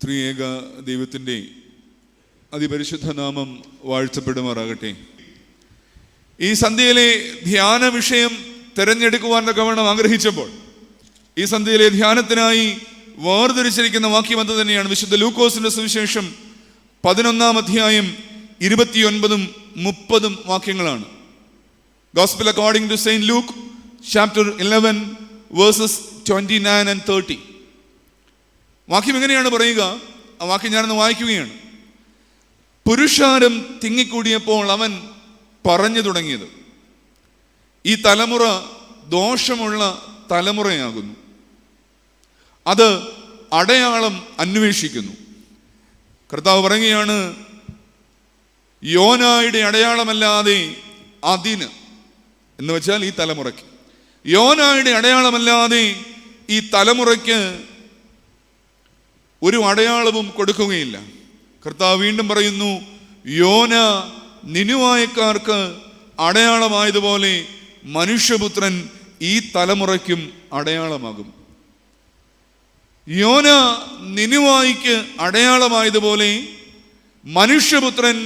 ത്രിയേക ദൈവത്തിൻ്റെ അതിപരിശുദ്ധ നാമം വാഴ്ത്തപ്പെടുമാറാകട്ടെ. ഈ സന്ധ്യയിലെ ധ്യാന വിഷയം തിരഞ്ഞെടുക്കുവാൻ തക്കവണ്ണം ആഗ്രഹിച്ചപ്പോൾ ഈ സന്ധ്യയിലെ ധ്യാനത്തിനായി വേർതിരിച്ചിരിക്കുന്ന വാക്യം അത് തന്നെയാണ്. വിശുദ്ധ ലൂക്കോസിന്റെ സുവിശേഷം 11-ാം അധ്യായം 29-30 വാക്യങ്ങളാണ്. Gospel according to Saint Luke, chapter 11, verses 29 and 30. വാക്യം എങ്ങനെയാണ് പറയുക? ആ വാക്യം ഞാനൊന്ന് വായിക്കുകയാണ്. പുരുഷാരം തിങ്ങിക്കൂടിയപ്പോൾ അവൻ പറഞ്ഞു തുടങ്ങിയത്, ഈ തലമുറ ദോഷമുള്ള തലമുറയാകുന്നു, അത് അടയാളം അന്വേഷിക്കുന്നു. കർത്താവ് പറയുകയാണ്, യോനായുടെ അടയാളമല്ലാതെ അതിന്, എന്ന് വെച്ചാൽ ഈ തലമുറയ്ക്ക്, യോനായുടെ അടയാളമല്ലാതെ ഈ തലമുറയ്ക്ക് ഒരു അടയാളവും കൊടുക്കുകയില്ല. കർത്താവ് വീണ്ടും പറയുന്നു, യോന നിനുവായക്കാർക്ക് അടയാളമായതുപോലെ മനുഷ്യപുത്രൻ ഈ തലമുറയ്ക്കും അടയാളമാകും. യോന നിനുവായിക്ക് അടയാളമായതുപോലെ മനുഷ്യപുത്രൻ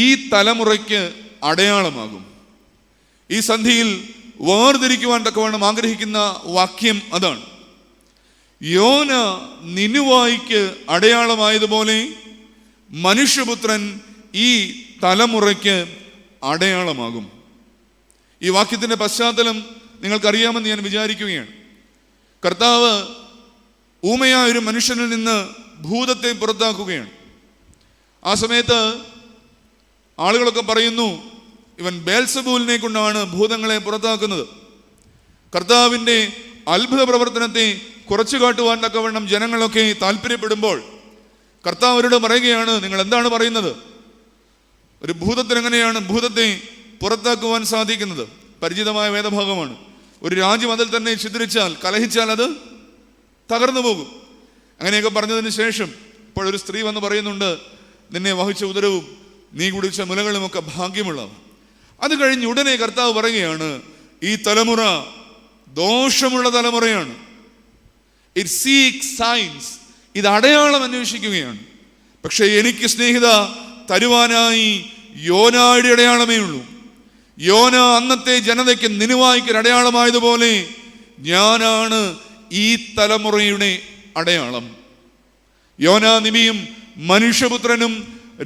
ഈ തലമുറയ്ക്ക് അടയാളമാകും. ഈ സന്ധിയിൽ വേർതിരിക്കുവാൻ തക്കവണ്ണം ആഗ്രഹിക്കുന്ന വാക്യം അതാണ്. യോന നിനുവായിക്ക് അടയാളമായതുപോലെ മനുഷ്യപുത്രൻ ഈ തലമുറയ്ക്ക് അടയാളമാകും. ഈ വാക്യത്തിന്റെ പശ്ചാത്തലം നിങ്ങൾക്കറിയാമെന്ന് ഞാൻ വിചാരിക്കുകയാണ്. കർത്താവ് ഊമയായ ഒരു മനുഷ്യനിൽ നിന്ന് ഭൂതത്തെ പുറത്താക്കുകയാണ്. ആ സമയത്ത് ആളുകളൊക്കെ പറയുന്നു, ഇവൻ ബേൽസബൂലിനെ കൊണ്ടാണ് ഭൂതങ്ങളെ പുറത്താക്കുന്നത്. കർത്താവിൻ്റെ അത്ഭുത പ്രവർത്തനത്തെ കുറച്ചു കാട്ടുവാൻ തക്കവണ്ണം ജനങ്ങളൊക്കെ താല്പര്യപ്പെടുമ്പോൾ കർത്താവ് അവരോട് പറയുകയാണ്, നിങ്ങൾ എന്താണ് പറയുന്നത്? ഒരു ഭൂതത്തിന് എങ്ങനെയാണ് ഭൂതത്തെ പുറത്താക്കുവാൻ സാധിക്കുന്നത്? പരിചിതമായ വേദഭാഗമാണ്. ഒരു രാജ്യം അതിൽ തന്നെ ഛിദ്രിച്ചാൽ, കലഹിച്ചാൽ അത് തകർന്നു പോകും. അങ്ങനെയൊക്കെ പറഞ്ഞതിന് ശേഷം ഇപ്പോഴൊരു സ്ത്രീ വന്ന് പറയുന്നുണ്ട്, നിന്നെ വഹിച്ച ഉദരവും നീ കുടിച്ച മുലകളുമൊക്കെ ഭാഗ്യമുള്ളവ. അത് കഴിഞ്ഞ് ഉടനെ കർത്താവ് പറയുകയാണ്, ഈ തലമുറ ദോഷമുള്ള തലമുറയാണ്. ഇറ്റ് സീക്സ് സൈൻസ്, ഇത് അടയാളം അന്വേഷിക്കുകയാണ്. പക്ഷെ എനിക്ക് സ്നേഹിത തരുവാനായി യോനായുടെ അടയാളമേ ഉള്ളൂ. യോന അന്നത്തെ ജനതയ്ക്ക് നിനുവായിക്ക് അടയാളമായതുപോലെ ഞാനാണ് ഈ തലമുറയുടെ അടയാളം. യോനാ നിബിയും മനുഷ്യപുത്രനും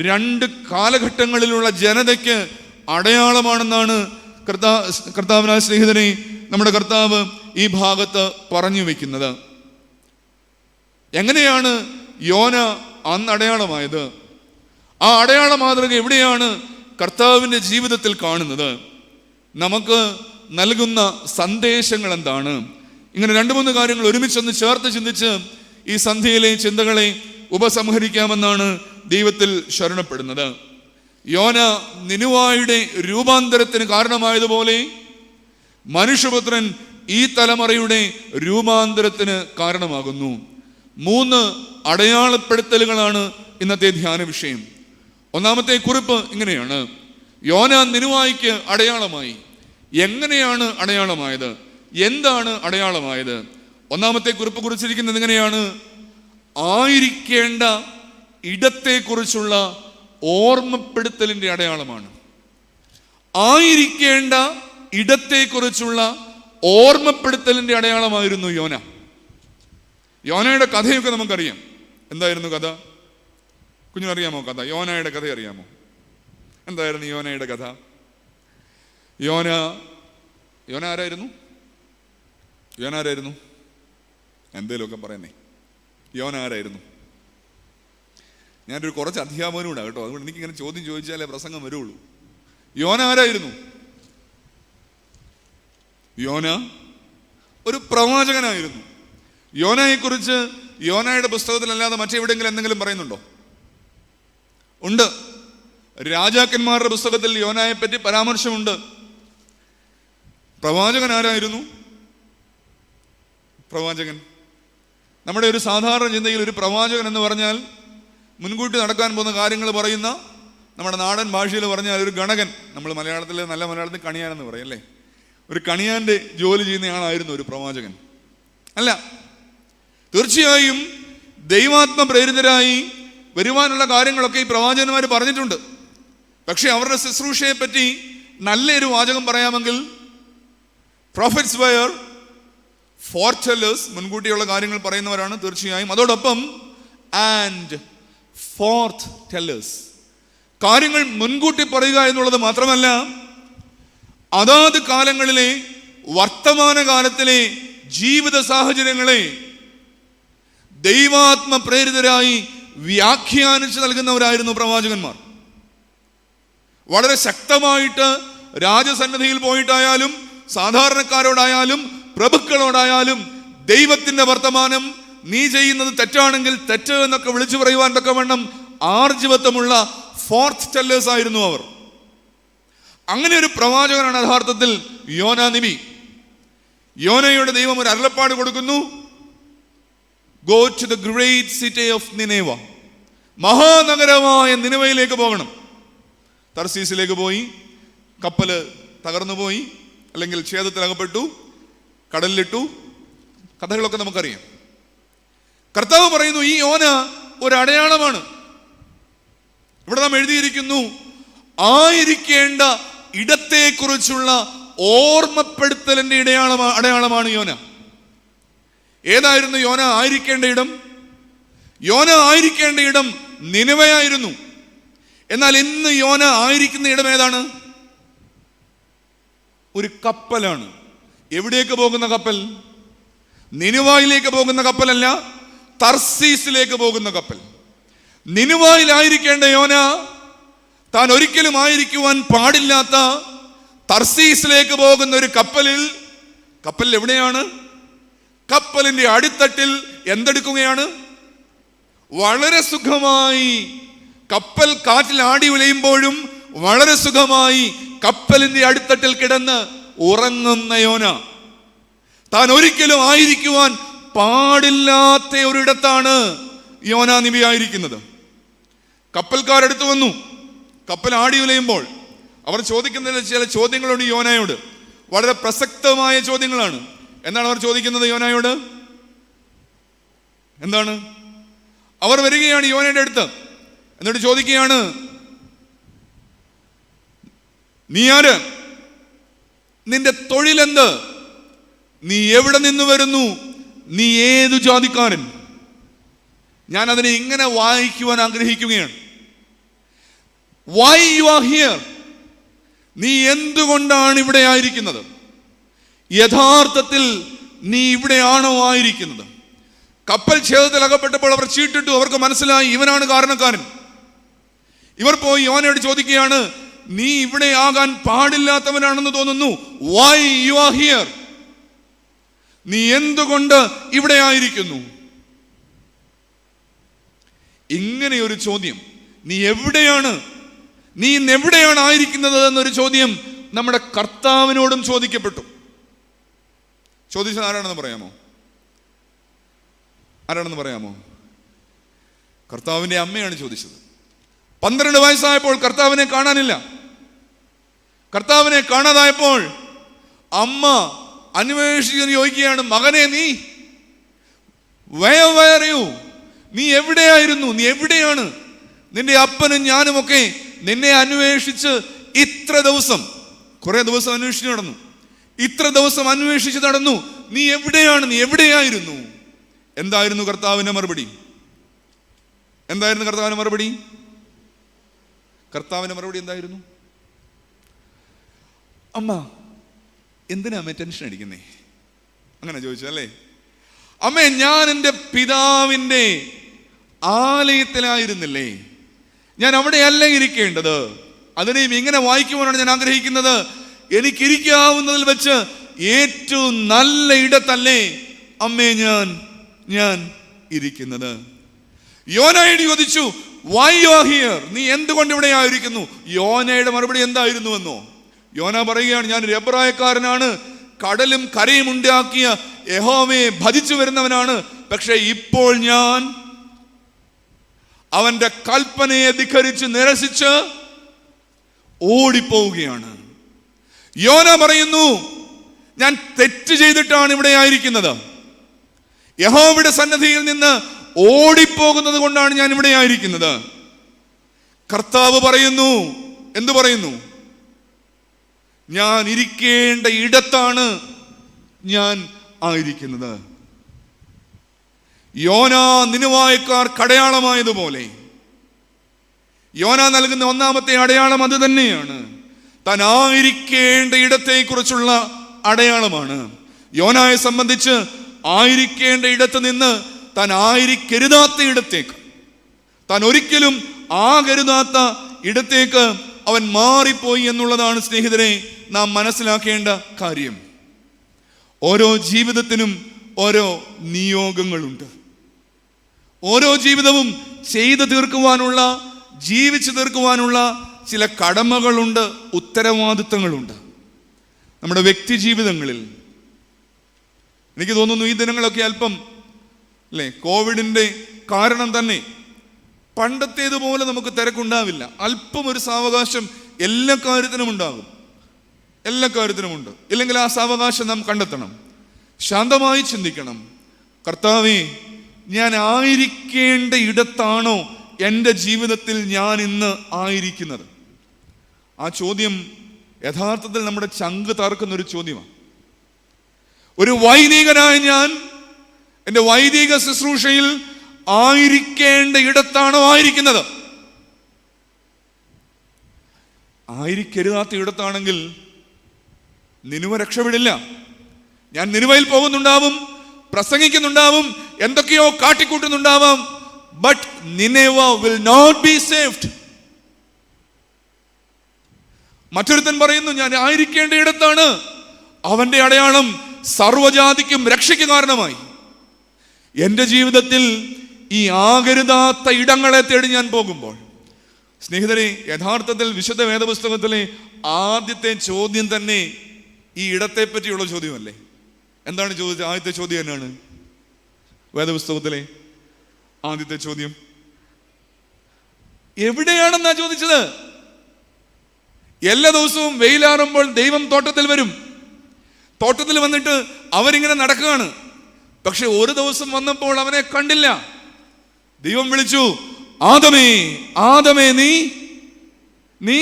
രണ്ട് കാലഘട്ടങ്ങളിലുള്ള ജനതയ്ക്ക് അടയാളമാണെന്നാണ് കർത്താവിനായ സ്നേഹിതനെ നമ്മുടെ കർത്താവ് ഈ ഭാഗത്ത് പറഞ്ഞു വെക്കുന്നത്. എങ്ങനെയാണ് യോന അന്ന് അടയാളമായത്? ആ അടയാള മാതൃക എവിടെയാണ് കർത്താവിൻ്റെ ജീവിതത്തിൽ കാണുന്നത്? നമുക്ക് നൽകുന്ന സന്ദേശങ്ങൾ എന്താണ്? ഇങ്ങനെ 2-3 കാര്യങ്ങൾ ഒരുമിച്ചൊന്ന് ചേർത്ത് ചിന്തിച്ച് ഈ സന്ധ്യയിലെ ചിന്തകളെ ഉപസംഹരിക്കാമെന്നാണ് ദൈവത്തിൽ ശരണപ്പെടുന്നത്. യോന നിനുവായുടെ രൂപാന്തരത്തിന് കാരണമായതുപോലെ മനുഷ്യപുത്രൻ ഈ തലമുറയുടെ രൂപാന്തരത്തിന് കാരണമാകുന്നു. 3 അടയാളപ്പെടുത്തലുകളാണ് ഇന്നത്തെ ധ്യാന വിഷയം. ഒന്നാമത്തെ കുറിപ്പ് ഇങ്ങനെയാണ്: യോന നിനുവായിക്ക് അടയാളമായി. എങ്ങനെയാണ് അടയാളമായത്? എന്താണ് അടയാളമായത്? ഒന്നാമത്തെ കുറിപ്പ് കുറിച്ചിരിക്കുന്നത് ഇങ്ങനെയാണ്: ആയിരിക്കേണ്ട ഇടത്തെക്കുറിച്ചുള്ള ഓർമ്മപ്പെടുത്തലിന്റെ അടയാളമാണ്. ആയിരിക്കേണ്ട ഇടത്തെക്കുറിച്ചുള്ള ഓർമ്മപ്പെടുത്തലിന്റെ അടയാളമായിരുന്നു യോന. യോനയുടെ കഥയൊക്കെ നമുക്കറിയാം. എന്തായിരുന്നു കഥ? കുഞ്ഞിനറിയാമോ കഥ? യോനയുടെ കഥ അറിയാമോ? എന്തായിരുന്നു യോനയുടെ കഥ? യോന ആരായിരുന്നു? എന്തേലുമൊക്കെ പറയുന്നേ. യോന ആരായിരുന്നു? ഞാനൊരു കുറച്ച് അധ്യാപകനും കൂടെ കേട്ടോ, അതുകൊണ്ട് എനിക്കിങ്ങനെ ചോദ്യം ചോദിച്ചാലേ പ്രസംഗം വരുള്ളൂ. യോന ആരായിരുന്നു? യോന ഒരു പ്രവാചകനായിരുന്നു. യോനയെക്കുറിച്ച് യോനയുടെ പുസ്തകത്തിലല്ലാതെ മറ്റെവിടെയെങ്കിലും എന്തെങ്കിലും പറയുന്നുണ്ടോ? ഉണ്ട്. രാജാക്കന്മാരുടെ പുസ്തകത്തിൽ യോനയെ പറ്റി പരാമർശമുണ്ട്. പ്രവാചകൻ ആരായിരുന്നു? പ്രവാചകൻ നമ്മുടെ ഒരു സാധാരണ ചിന്തയിൽ ഒരു പ്രവാചകൻ എന്ന് പറഞ്ഞാൽ മുൻകൂട്ടി നടക്കാൻ പോകുന്ന കാര്യങ്ങൾ പറയുന്ന, നമ്മുടെ നാടൻ ഭാഷയിൽ പറഞ്ഞാൽ ഒരു ഗണകൻ. നമ്മൾ മലയാളത്തിൽ നല്ല മലയാളത്തിൽ കണിയാനെന്ന് പറയും അല്ലേ? ഒരു കണിയാൻ്റെ ജോലി ചെയ്യുന്ന ആളായിരുന്നു ഒരു പ്രവാചകൻ. അല്ല, തീർച്ചയായും ദൈവാത്മ പ്രേരിതരായി വരുവാനുള്ള കാര്യങ്ങളൊക്കെ ഈ പ്രവാചകന്മാർ പറഞ്ഞിട്ടുണ്ട്. പക്ഷെ അവരുടെ ശുശ്രൂഷയെ പറ്റി നല്ലൊരു വാചകം പറയാമെങ്കിൽ പ്രോഫറ്റ്സ് വെയർ ഫോർടെല്ലേഴ്സ്, മുൻകൂട്ടിയുള്ള കാര്യങ്ങൾ പറയുന്നവരാണ് തീർച്ചയായും. അതോടൊപ്പം ആൻഡ് ഫോർത്ത് ടെല്ലേഴ്സ്, കാര്യങ്ങൾ മുൻകൂട്ടി പറയുക എന്നുള്ളത് മാത്രമല്ല, അതാത് കാലങ്ങളിലെ വർത്തമാനകാലത്തിലെ ജീവിത സാഹചര്യങ്ങളെ ദൈവാത്മ പ്രേരിതരായി വ്യാഖ്യാനിച്ചു നൽകുന്നവരായിരുന്നു പ്രവാചകന്മാർ. വളരെ ശക്തമായിട്ട് രാജസന്നിധിയിൽ പോയിട്ടായാലും സാധാരണക്കാരോടായാലും പ്രഭുക്കളോടായാലും ദൈവത്തിന്റെ വർത്തമാനം, നീ ചെയ്യുന്നത് തെറ്റാണെങ്കിൽ തെറ്റ് എന്നൊക്കെ വിളിച്ചു പറയുവാൻ തക്കവണ്ണം ആർജവത്വമുള്ള ഫോർത്ത് ടെല്ലേഴ്സ് ആയിരുന്നു അവർ. അങ്ങനെ ഒരു പ്രവാചകനാണ് യഥാർത്ഥത്തിൽ യോന നബി. യോനയുടെ ദൈവം ഒരു അരുളപ്പാട് കൊടുക്കുന്നു, go to the great city of Nineveh, മഹാനഗരമായ നിനവയിലേക്ക് പോകണം. തർസീസിലേക്ക് പോയി, കപ്പല് തകർന്നുപോയി, അല്ലെങ്കിൽ ഛേദത്തിലകപ്പെട്ടു, കടലിലിട്ടു, കഥകളൊക്കെ നമുക്കറിയാം. കർത്താവ് പറയുന്നു, ഈ യോന ഒരു അടയാളമാണ്. ഇവിടെ നാം എഴുതിയിരിക്കുന്നു, ആയിരിക്കേണ്ട ഇടത്തെക്കുറിച്ചുള്ള ഓർമ്മപ്പെടുത്തലിന്റെ അടയാളമാണ് യോന. ഏതായിരുന്നു യോന ആയിരിക്കേണ്ട ഇടം? യോന ആയിരിക്കേണ്ട ഇടം നിനവയായിരുന്നു. എന്നാൽ ഇന്ന് യോന ആയിരിക്കുന്ന ഇടം ഏതാണ്? ഒരു കപ്പലാണ്. എവിടേക്ക് പോകുന്ന കപ്പൽ? നിനുവായിലേക്ക് പോകുന്ന കപ്പലല്ല, തർസീസിലേക്ക് പോകുന്ന കപ്പൽ. നിനുവായിലായിരിക്കേണ്ട യോന താൻ ഒരിക്കലും ആയിരിക്കുവാൻ പാടില്ലാത്ത തർസീസിലേക്ക് പോകുന്ന ഒരു കപ്പൽ എവിടെയാണ്? കപ്പലിന്റെ അടിത്തട്ടിൽ എന്തെടുക്കുകയാണ്? വളരെ സുഖമായി കപ്പൽ കാറ്റിൽ ആടി ഉലയുമ്പോഴും വളരെ സുഖമായി കപ്പലിന്റെ അടിത്തട്ടിൽ കിടന്ന് ഉറങ്ങുന്ന യോന താൻ ഒരിക്കലും ആയിരിക്കുവാൻ പാടില്ലാത്ത ഒരിടത്താണ് യോന നബി ആയിരിക്കുന്നത്. കപ്പൽക്കാരെടുത്തു വന്നു. കപ്പൽ ആടി ഉലയുമ്പോൾ അവർ ചോദിക്കുന്ന ചില ചോദ്യങ്ങളുണ്ട് യോനയോട്. വളരെ പ്രസക്തമായ ചോദ്യങ്ങളാണ്. എന്താണ് അവർ ചോദിക്കുന്നത് യോനയോട്? എന്താണ്? അവർ വരികയാണ് യോനയുടെ അടുത്ത്. എന്നിട്ട് ചോദിക്കുകയാണ്, നീ ആര്? നിന്റെ തൊഴിലെന്ത്? നീ എവിടെ നിന്ന് വരുന്നു? നീ ഏതു ജാതിക്കാരൻ? ഞാൻ അതിനെ ഇങ്ങനെ വായിക്കുവാൻ ആഗ്രഹിക്കുകയാണ്. Why you are here? നീ എന്തുകൊണ്ടാണ് ഇവിടെ ആയിരിക്കുന്നത്? യഥാർത്ഥത്തിൽ നീ ഇവിടെയാണോ ആയിരിക്കുന്നത്? കപ്പൽ ഛേദത്തിൽ അകപ്പെട്ടപ്പോൾ അവർ ചീട്ടിട്ടു. അവർക്ക് മനസ്സിലായി ഇവനാണ് കാരണക്കാരൻ. ഇവർ പോയി യോനയോട് ചോദിക്കുകയാണ്, നീ ഇവിടെ ആകാൻ പാടില്ലാത്തവനാണെന്ന് തോന്നുന്നു. Why you are here? നീ എന്തുകൊണ്ട് ഇവിടെ ആയിരിക്കുന്നു? ഇങ്ങനെയൊരു ചോദ്യം, നീ എവിടെയാണ്, നീ ഇന്ന് എവിടെയാണ് ആയിരിക്കുന്നത് എന്നൊരു ചോദ്യം നമ്മുടെ കർത്താവിനോടും ചോദിക്കപ്പെട്ടു. ചോദിച്ചത് ആരാണെന്ന് പറയാമോ? ആരാണെന്ന് പറയാമോ? കർത്താവിന്റെ അമ്മയാണ് ചോദിച്ചത്. 12 വയസ്സായപ്പോൾ കർത്താവിനെ കാണാനില്ല. കർത്താവിനെ കാണാതായപ്പോൾ അമ്മ അന്വേഷിച്ച് ചോദിക്കുകയാണ്, മകനെ നീ where are you? നീ എവിടെയായിരുന്നു? നീ എവിടെയാണ്? നിന്റെ അപ്പനും ഞാനുമൊക്കെ നിന്നെ അന്വേഷിച്ച് ഇത്ര ദിവസം, കുറെ ദിവസം അന്വേഷിച്ച് നടന്നു, ഇത്ര ദിവസം അന്വേഷിച്ച് നടന്നു. നീ എവിടെയാണ്? നീ എവിടെയായിരുന്നു? എന്തായിരുന്നു കർത്താവിന്റെ മറുപടി? എന്തായിരുന്നു കർത്താവിന്റെ മറുപടി? കർത്താവിന്റെ മറുപടി എന്തായിരുന്നു? അമ്മ എന്തിനാ അമ്മ ടെൻഷൻ അടിക്കുന്നേ? അങ്ങനെ ചോദിച്ചല്ലേ? അമ്മേ, ഞാൻ എൻ്റെ പിതാവിൻ്റെ ആലയത്തിലായിരുന്നില്ലേ? ഞാൻ അവിടെയല്ല ഇരിക്കേണ്ടത്. അതിനെയും ഇങ്ങനെ വായിക്കുവാനാണ് ഞാൻ ആഗ്രഹിക്കുന്നത്. എനിക്കിരിക്കാവുന്നതിൽ വെച്ച് ഏറ്റവും നല്ല ഇടത്തല്ലേ അമ്മേ ഞാൻ ഇരിക്കുന്നത്. യോനയോട് ചോദിച്ചു, why you are here? നീ എന്തുകൊണ്ട് ഇവിടെ ആയിരിക്കുന്നു? യോനയുടെ മറുപടി എന്തായിരുന്നുവെന്നോ? യോന പറയുകയാണ്, ഞാൻ ഒരു എബ്രായക്കാരനാണ്, കടലും കരയും ഉണ്ടാക്കിയ യഹോവയെ ഭജിച്ചു വരുന്നവനാണ്. പക്ഷെ ഇപ്പോൾ ഞാൻ അവന്റെ കൽപ്പനയെ ധിക്കരിച്ച് നിരസിച്ച് ഓടിപ്പോവുകയാണ്. യോന പറയുന്നു, ഞാൻ തെറ്റ് ചെയ്തിട്ടാണ് ഇവിടെ ആയിരിക്കുന്നത്. യഹോവയുടെ സന്നിധിയിൽ നിന്ന് ഓടിപ്പോകുന്നത് കൊണ്ടാണ് ഞാൻ ഇവിടെ ആയിരിക്കുന്നത്. കർത്താവ് പറയുന്നു, എന്തു പറയുന്നു? ഞാൻ ഇരിക്കേണ്ട ഇടത്താണ് ഞാൻ ആയിരിക്കുന്നത്. യോനാ നിനിവേക്കാർക്ക് അടയാളമായതുപോലെ യോന നൽകുന്ന ഒന്നാമത്തെ അടയാളം അത് തന്നെയാണ്. താൻ ആയിരിക്കേണ്ട ഇടത്തെക്കുറിച്ചുള്ള അടയാളമാണ്. യോനായെ സംബന്ധിച്ച് ആയിരിക്കേണ്ട ഇടത്ത് നിന്ന് താൻ ആയിരിക്കരുതാത്ത ഇടത്തേക്ക്, താൻ ഒരിക്കലും ആകരുതാത്ത ഇടത്തേക്ക് അവൻ മാറിപ്പോയി എന്നുള്ളതാണ് സ്നേഹിതരെ നാം മനസ്സിലാക്കേണ്ട കാര്യം. ഓരോ ജീവിതത്തിനും ഓരോ നിയോഗങ്ങളുണ്ട്. ഓരോ ജീവിതവും ചെയ്തു തീർക്കുവാനുള്ള, ജീവിച്ചു തീർക്കുവാനുള്ള ചില കടമകളുണ്ട്, ഉത്തരവാദിത്തങ്ങളുണ്ട്. നമ്മുടെ വ്യക്തി ജീവിതങ്ങളിൽ എനിക്ക് തോന്നുന്നു ഈ ദിനങ്ങളൊക്കെ അല്പം കോവിഡിന്റെ കാരണം തന്നെ പണ്ടത്തേതുപോലെ നമുക്ക് തിരക്കുണ്ടാവില്ല. അല്പം ഒരു സാവകാശം എല്ലാ കാര്യത്തിനും ഉണ്ടാകും, എല്ലാ കാര്യത്തിനും ഉണ്ട്. ഇല്ലെങ്കിൽ ആ സാവകാശം നാം കണ്ടെത്തണം, ശാന്തമായി ചിന്തിക്കണം. കർത്താവേ, ഞാൻ ആയിരിക്കേണ്ട ഇടത്താണോ എൻ്റെ ജീവിതത്തിൽ ഞാൻ ഇന്ന് ആയിരിക്കുന്നത്? ആ ചോദ്യം യഥാർത്ഥത്തിൽ നമ്മുടെ ചങ്ക് തറക്കുന്നൊരു ചോദ്യമാണ്. ഒരു വൈദികനായ ഞാൻ എൻ്റെ വൈദിക ശുശ്രൂഷയിൽ ആയിരിക്കേണ്ട ഇടത്താണോ ആയിരിക്കുന്നത്? ആയിരിക്കരുതാത്ത ഇടത്താണെങ്കിൽ നിനുവ രക്ഷപ്പെടില്ല. ഞാൻ നിനുവയിൽ പോകുന്നുണ്ടാവും, പ്രസംഗിക്കുന്നുണ്ടാവും, എന്തൊക്കെയോ കാട്ടിക്കൂട്ടുന്നുണ്ടാവാം, but Nineveh will not be saved. മറ്റൊരുത്തൻ പറയുന്നു ഞാൻ ആയിരിക്കേണ്ട ഇടത്താണ്. അവന്റെ അടയാളം സർവ്വജാതിക്കും രക്ഷയ്ക്ക് കാരണമായി. എൻ്റെ ജീവിതത്തിൽ ഈ ആകരുതാത്ത ഇടങ്ങളെ തേടി ഞാൻ പോകുമ്പോൾ, സ്നേഹിതരെ, യഥാർത്ഥത്തിൽ വിശുദ്ധ വേദപുസ്തകത്തിലെ ആദ്യത്തെ ചോദ്യം തന്നെ ഈ ഇടത്തെ പറ്റിയുള്ള ചോദ്യമല്ലേ? എന്താണ് ചോദിച്ചത്? ആദ്യത്തെ ചോദ്യം എന്നാണ്? വേദപുസ്തകത്തിലെ ആദ്യത്തെ ചോദ്യം എവിടെയാണെന്നാ ചോദിച്ചത്. എല്ലാ ദിവസവും വെയിലാറുമ്പോൾ ദൈവം തോട്ടത്തിൽ വരും. തോട്ടത്തിൽ വന്നിട്ട് അവരിങ്ങനെ നടക്കുകയാണ്. പക്ഷെ ഒരു ദിവസം വന്നപ്പോൾ അവനെ കണ്ടില്ല. ദൈവം വിളിച്ചു, ആദമേ, ആദമേ, നീ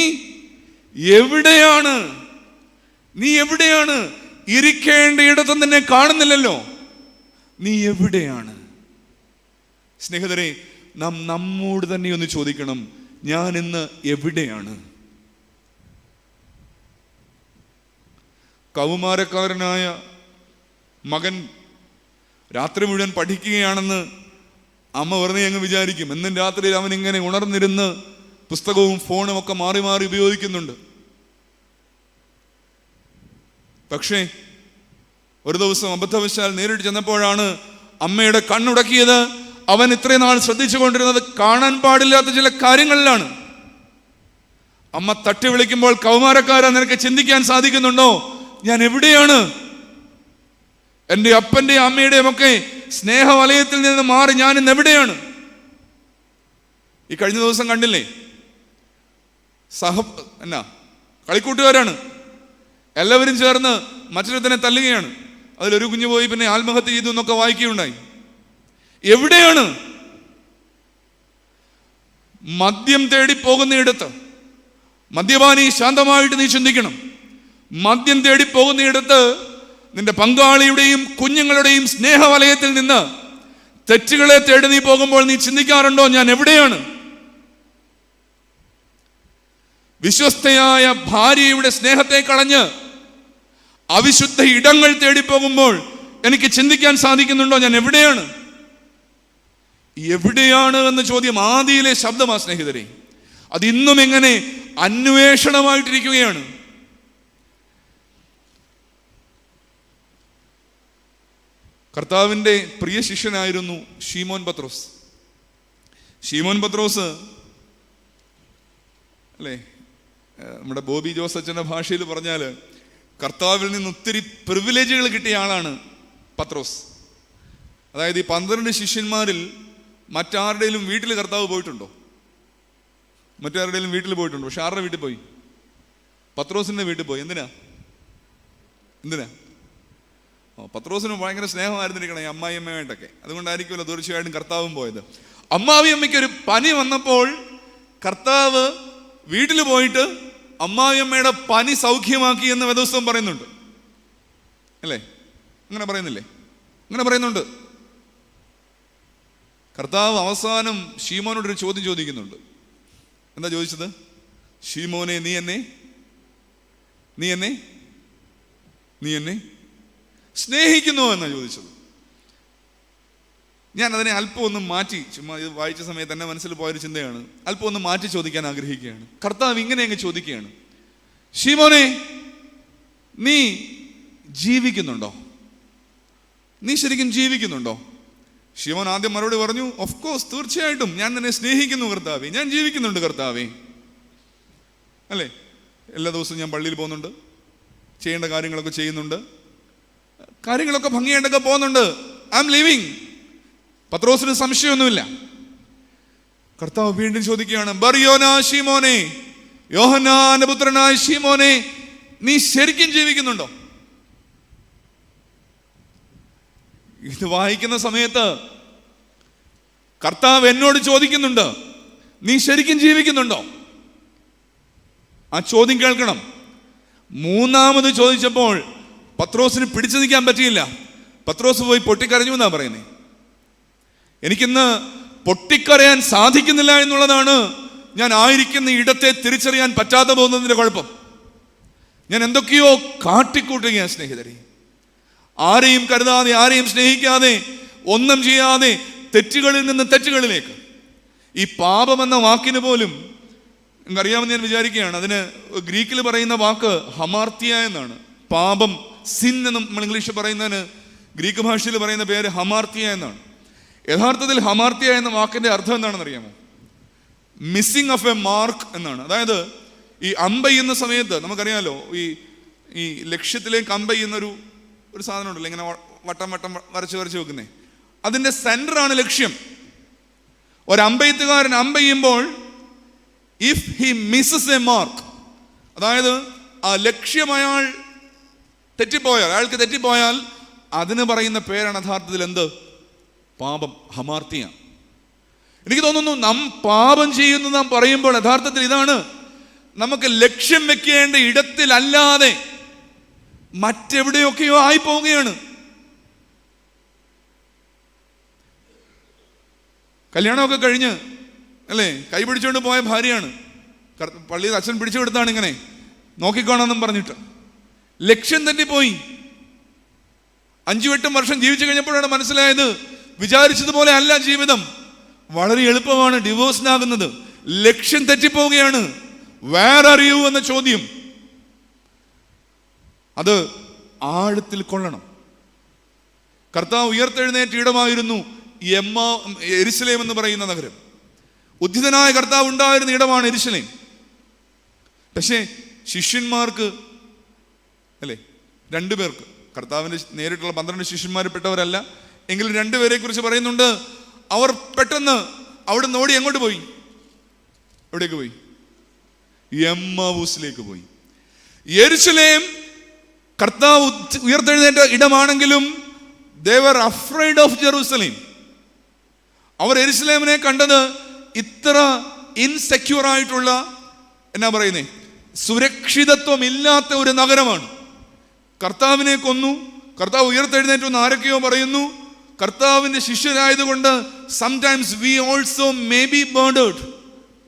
എവിടെയാണ്? നീ എവിടെയാണ്? ഇരിക്കേണ്ട ഇടത്തും നിന്നെ കാണുന്നില്ലല്ലോ, നീ എവിടെയാണ്? സ്നേഹിതരെ, നാം നമ്മോട് തന്നെ ഒന്ന് ചോദിക്കണം, ഞാൻ ഇന്ന് എവിടെയാണ്? കൗമാരക്കാരനായ മകൻ രാത്രി മുഴുവൻ പഠിക്കുകയാണെന്ന് അമ്മ വെറുതെ അങ്ങ് വിചാരിക്കും. എന്നും രാത്രിയിൽ അവൻ ഇങ്ങനെ ഉണർന്നിരുന്ന് പുസ്തകവും ഫോണും ഒക്കെ മാറി മാറി ഉപയോഗിക്കുന്നുണ്ട്. പക്ഷേ ഒരു ദിവസം അബദ്ധവശാൽ നേരിട്ട് ചെന്നപ്പോഴാണ് അമ്മയുടെ കണ്ണുടക്കിയത്. അവൻ ഇത്രയും നാൾ ശ്രദ്ധിച്ചു കൊണ്ടിരുന്നത് കാണാൻ പാടില്ലാത്ത ചില കാര്യങ്ങളിലാണ്. അമ്മ തട്ടി വിളിക്കുമ്പോൾ, കൗമാരക്കാരാ, നിനക്ക് ചിന്തിക്കാൻ സാധിക്കുന്നുണ്ടോ ഞാൻ എവിടെയാണ്? എൻ്റെ അപ്പൻ്റെയും അമ്മയുടെയും ഒക്കെ സ്നേഹവലയത്തിൽ നിന്ന് മാറി ഞാൻ ഇന്ന് എവിടെയാണ്? ഈ കഴിഞ്ഞ ദിവസം കണ്ടില്ലേ, കളിക്കൂട്ടുകാരാണ്, എല്ലാവരും ചേർന്ന് മറ്റൊരുത്തനെ തല്ലുകയാണ്. അതിലൊരു കുഞ്ഞു പോയി പിന്നെ ആത്മഹത്യ ചെയ്തു എന്നൊക്കെ വായിക്കുകയുണ്ടായി. എവിടെയാണ്? മദ്യം തേടി പോകുന്നയിടത്ത്, മദ്യപാനി, ശാന്തമായിട്ട് നീ ചിന്തിക്കണം. മദ്യം തേടി പോകുന്നയിടത്ത് നിന്റെ പങ്കാളിയുടെയും കുഞ്ഞുങ്ങളുടെയും സ്നേഹവലയത്തിൽ നിന്ന് തെറ്റുകളെ തേടി നീ പോകുമ്പോൾ നീ ചിന്തിക്കാറുണ്ടോ ഞാൻ എവിടെയാണ്? വിശ്വസ്തയായ ഭാര്യയുടെ സ്നേഹത്തെ കളഞ്ഞ് അവിശുദ്ധ ഇടങ്ങൾ തേടി പോകുമ്പോൾ എനിക്ക് ചിന്തിക്കാൻ സാധിക്കുന്നുണ്ടോ ഞാൻ എവിടെയാണ്? എവിടെയാണ് എന്ന ചോദ്യം ആദിയിലെ ശബ്ദമാ സ്നേഹിതരെ. അത് ഇന്നും എങ്ങനെ അന്വേഷണമായിട്ടിരിക്കുകയാണ്. കർത്താവിൻ്റെ പ്രിയ ശിഷ്യനായിരുന്നു ശീമോൻ പത്രോസ്. ശീമോൻ പത്രോസ് അല്ലേ, നമ്മുടെ ബോബി ജോസ് അച്ഛൻ്റെ ഭാഷയിൽ പറഞ്ഞാൽ കർത്താവിൽ നിന്ന് ഒത്തിരി പ്രിവിലേജുകൾ കിട്ടിയ ആളാണ് പത്രോസ്. അതായത് ഈ 12 ശിഷ്യന്മാരിൽ മറ്റാരുടെയും വീട്ടിൽ കർത്താവ് പോയിട്ടുണ്ടോ? മറ്റാരുടെയും വീട്ടിൽ പോയിട്ടുണ്ടോ? പക്ഷെ ആരുടെ വീട്ടിൽ പോയി? പത്രോസിന്റെ വീട്ടിൽ പോയി. എന്തിനാ? പത്രോസിന് ഭയങ്കര സ്നേഹമായിരുന്നിരിക്കണം ഈ അമ്മായിയമ്മയായിട്ടൊക്കെ. അതുകൊണ്ടായിരിക്കുമല്ലോ തീർച്ചയായിട്ടും കർത്താവും പോയത്. അമ്മാവിയമ്മയ്ക്ക് ഒരു പനി വന്നപ്പോൾ കർത്താവ് വീട്ടിൽ പോയിട്ട് അമ്മാവിയമ്മയുടെ പനി സൗഖ്യമാക്കി എന്ന് വേദപുസ്തകം പറയുന്നുണ്ട് അല്ലേ? അങ്ങനെ പറയുന്നില്ലേ? അങ്ങനെ പറയുന്നുണ്ട്. കർത്താവ് അവസാനം ശീമോനോടൊരു ചോദ്യം ചോദിക്കുന്നുണ്ട്. എന്താ ചോദിച്ചത്? ശീമോനെ, നീ എന്നെ സ്നേഹിക്കുന്നുവോ എന്നാ ചോദിച്ചത്. ഞാൻ അതിനെ അല്പം ഒന്ന് മാറ്റി, ചുമ്മാ ഇത് വായിച്ച സമയത്ത് എൻ്റെ മനസ്സിൽ പോയൊരു ചിന്തയാണ്, അല്പം ഒന്ന് മാറ്റി ചോദിക്കാൻ ആഗ്രഹിക്കുകയാണ്. കർത്താവ് ഇങ്ങനെ അങ്ങ് ചോദിക്കുകയാണ്, ശീമോനെ, നീ ജീവിക്കുന്നുണ്ടോ? നീ ശരിക്കും ജീവിക്കുന്നുണ്ടോ? ശീമോൻ ആദ്യം മറുപടി പറഞ്ഞു, ഓഫ് കോഴ്സ്, തീർച്ചയായിട്ടും ഞാൻ നിന്നെ സ്നേഹിക്കുന്നു കർത്താവേ, ഞാൻ ജീവിക്കുന്നുണ്ട് കർത്താവേ. അല്ലേ? എല്ലാ ദിവസവും ഞാൻ പള്ളിയിൽ പോകുന്നുണ്ട്, ചെയ്യേണ്ട കാര്യങ്ങളൊക്കെ ചെയ്യുന്നുണ്ട്, കാര്യങ്ങളൊക്കെ ഭംഗിയായിട്ടൊക്കെ പോകുന്നുണ്ട്. I M living. പത്രോസിന് സംശയമൊന്നുമില്ല. കർത്താവ് വീണ്ടും ചോദിക്കുകയാണ്, ബർയോനാ ശീമോനെ, യോഹന്നാന്റെ പുത്രനായ ശീമോനെ, നീ ശരിക്കും ജീവിക്കുന്നുണ്ടോ? ഇത് വായിക്കുന്ന സമയത്ത് കർത്താവ് എന്നോട് ചോദിക്കുന്നുണ്ട്, നീ ശരിക്കും ജീവിക്കുന്നുണ്ടോ? ആ ചോദ്യം കേൾക്കണം. മൂന്നാമത് ചോദിച്ചപ്പോൾ പത്രോസിന് പിടിച്ചു നിൽക്കാൻ പറ്റിയില്ല. പത്രോസ് പോയി പൊട്ടിക്കരഞ്ഞു എന്നാ പറയുന്നത്. എനിക്കിന്ന് പൊട്ടിക്കരയാൻ സാധിക്കുന്നില്ല എന്നുള്ളതാണ് ഞാൻ ആയിരിക്കുന്ന ഇടത്തെ തിരിച്ചറിയാൻ പറ്റാതെ പോകുന്നതിന്റെ കുഴപ്പം. ഞാൻ എന്തൊക്കെയോ കാട്ടിക്കൂട്ടുകയാണ് സ്നേഹിതരെ. ആരെയും കരുതാതെ, ആരെയും സ്നേഹിക്കാതെ, ഒന്നും ചെയ്യാതെ തെറ്റുകളിൽ നിന്ന് തെറ്റുകളിലേക്ക്. ഈ പാപമെന്ന വാക്കിന് പോലും അറിയാമെന്ന് ഞാൻ വിചാരിക്കുകയാണ്. അതിന് ഗ്രീക്കിൽ പറയുന്ന വാക്ക് ഹമാർത്തിയ എന്നാണ്. പാപം, സിൻ എന്ന് നമ്മൾ ഇംഗ്ലീഷിൽ പറയുന്നതിന് ഗ്രീക്ക് ഭാഷയിൽ പറയുന്ന പേര് ഹമാർത്തിയ എന്നാണ്. യഥാർത്ഥത്തിൽ ഹമാർത്തിയ എന്ന വാക്കിന്റെ അർത്ഥം എന്താണെന്ന് അറിയാമോ? മിസ്സിംഗ് ഓഫ് എ മാർക്ക് എന്നാണ്. അതായത് ഈ അമ്പെയ്യുന്ന സമയത്ത് നമുക്കറിയാമല്ലോ, ഈ ലക്ഷ്യത്തിലേക്ക് അമ്പെയ്യുന്നൊരു സാധനം ഉണ്ടല്ലോ, ഇങ്ങനെ വട്ടം വരച്ച് വെക്കുന്നേ, അതിന്റെ സെന്ററാണ് ലക്ഷ്യം. ഒരമ്പെയ്ത്തുകാരൻ അമ്പെയ്യുമ്പോൾ if he misses a mark, അതായത് ആ ലക്ഷ്യം അയാൾക്ക് തെറ്റിപ്പോയാൽ അതിന് പറയുന്ന പേരാണ് യഥാർത്ഥത്തിൽ എന്ത്? പാപം, ഹമാർത്തിയ. എനിക്ക് തോന്നുന്നു നാം പാപം ചെയ്യുന്നു നാം പറയുമ്പോൾ യഥാർത്ഥത്തിൽ ഇതാണ്, നമുക്ക് ലക്ഷ്യം വെക്കേണ്ട ഇടത്തിലല്ലാതെ മറ്റെവിടെയൊക്കെയോ ആയി പോവുകയാണ്. കല്യാണമൊക്കെ കഴിഞ്ഞ് അല്ലേ, കൈ പിടിച്ചുകൊണ്ട് പോയ ഭാര്യയാണ്, പള്ളിയിൽ അച്ഛൻ പിടിച്ചു കൊടുത്താണ് ഇങ്ങനെ നോക്കിക്കോണമെന്നും പറഞ്ഞിട്ട്. ലക്ഷ്യം തെറ്റിപ്പോയി. 5-8 വർഷം ജീവിച്ചു കഴിഞ്ഞപ്പോഴാണ് മനസ്സിലായത് വിചാരിച്ചതുപോലെ അല്ല ജീവിതം. വളരെ എളുപ്പമാണ് ഡിവോഴ്സിനാകുന്നത്. ലക്ഷ്യം തെറ്റിപ്പോവുകയാണ്. വേർ ആർ യു എന്ന ചോദ്യം അത് ആഴത്തിൽ കൊള്ളണം. കർത്താവ് ഉയർത്തെഴുന്നേറ്റ ഇടമായിരുന്നു യെരുശലേം എന്ന് പറയുന്ന നഗരം. ഉദ്ധിതനായ കർത്താവ് ഉണ്ടായിരുന്ന ഇടമാണ് യെരുശലേം. പക്ഷേ ശിഷ്യന്മാർക്ക് അല്ലേ, 2 പേർക്ക്, കർത്താവിന്റെ നേരിട്ടുള്ള 12 ശിഷ്യന്മാരിൽപ്പെട്ടവരല്ല എങ്കിലും 2 പേരെ കുറിച്ച് പറയുന്നുണ്ട്. അവർ പെട്ടെന്ന് അവിടെ നിന്ന് ഓടി എങ്ങോട്ട് പോയി? എവിടേക്ക് പോയി? എമ്മാവൂസിലേക്ക് പോയി. യെരുശലേം കർത്താവ് ഉയർത്തെഴുന്നേറ്റ ഇടമാണെങ്കിലും they were afraid of Jerusalem. അവർ യെരുശലേമിനെ കണ്ടത് ഇത്ര ഇൻസെക്യൂർ ആയിട്ടുള്ള, എന്നാ പറയുന്നേ, സുരക്ഷിതത്വം ഇല്ലാത്ത ഒരു നഗരമാണ്. കർത്താവിനെ കൊന്നു, കർത്താവ് ഉയർത്തെഴുന്നേറ്റു എന്ന് ആരൊക്കെയോ പറയുന്നു. കർത്താവിന്റെ ശിഷ്യരായതുകൊണ്ട് sometimes we also may be murdered,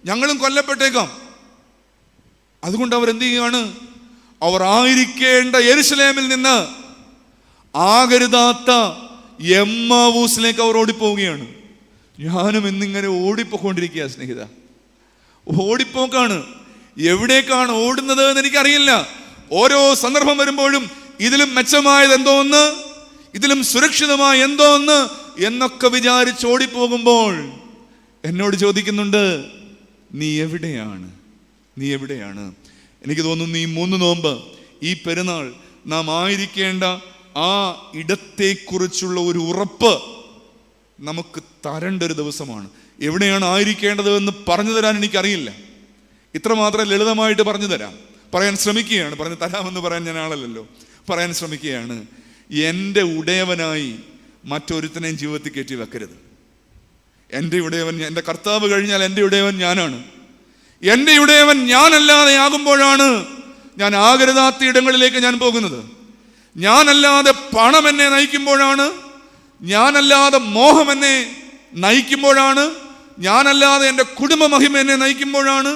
ഞങ്ങളും കൊല്ലപ്പെട്ടേക്കാം. അതുകൊണ്ട് അവർ എന്ത് ചെയ്യുകയാണ്? അവർ ആയിരിക്കേണ്ട യെരുശലേമിൽ നിന്ന് ആകരുതാത്ത എമ്മാവൂസിലേക്ക് അവർ ഓടിപ്പോവുകയാണ്. ഞാനും ഇന്നിങ്ങനെ ഓടിപ്പോയിക്കൊണ്ടിരിക്കുക സ്നേഹിത, ഓടിപ്പോക്കാണ്. എവിടേക്കാണ് ഓടുന്നത് എന്ന് എനിക്കറിയില്ല. ഓരോ സന്ദർഭം വരുമ്പോഴും ഇതിലും മെച്ചമായത് എന്തോ ഒന്ന്, ഇതിലും സുരക്ഷിതമായ എന്തോ ഒന്ന് എന്നൊക്കെ വിചാരിച്ച് ഓടിപ്പോകുമ്പോൾ എന്നോട് ചോദിക്കുന്നുണ്ട്, നീ എവിടെയാണ്? നീ എവിടെയാണ്? എനിക്ക് തോന്നുന്നു ഈ 3 നോമ്പ്, ഈ പെരുന്നാൾ നാം ആയിരിക്കേണ്ട ആ ഇടത്തെക്കുറിച്ചുള്ള ഒരു ഉറപ്പ് നമുക്ക് തരേണ്ട ഒരു ദിവസമാണ്. എവിടെയാണ് ആയിരിക്കേണ്ടത് എന്ന് പറഞ്ഞു തരാൻ എനിക്കറിയില്ല. ഇത്രമാത്രം ലളിതമായിട്ട് പറഞ്ഞു തരാം, പറയാൻ ശ്രമിക്കുകയാണ്. പറഞ്ഞു തരാമെന്ന് പറയാൻ ഞാൻ ആളല്ലല്ലോ, പറയാൻ ശ്രമിക്കുകയാണ്. എൻ്റെ ഉടയവനായി മറ്റൊരുത്തനെയും ജീവിതത്തിൽ കയറ്റി വെക്കരുത്. എൻ്റെ ഉടയവൻ, എൻ്റെ കർത്താവ് കഴിഞ്ഞാൽ എൻ്റെ ഉടയവൻ ഞാനാണ്. എൻ്റെ ഉടയവൻ ഞാനല്ലാതെ ആകുമ്പോഴാണ് ഞാൻ ആകരുതാത്ത ഇടങ്ങളിലേക്ക് ഞാൻ പോകുന്നത്. ഞാനല്ലാതെ പണം എന്നെ നയിക്കുമ്പോഴാണ്, ഞാനല്ലാതെ മോഹം എന്നെ നയിക്കുമ്പോഴാണ്, ഞാനല്ലാതെ എൻ്റെ കുടുംബ മഹിമ എന്നെ നയിക്കുമ്പോഴാണ്,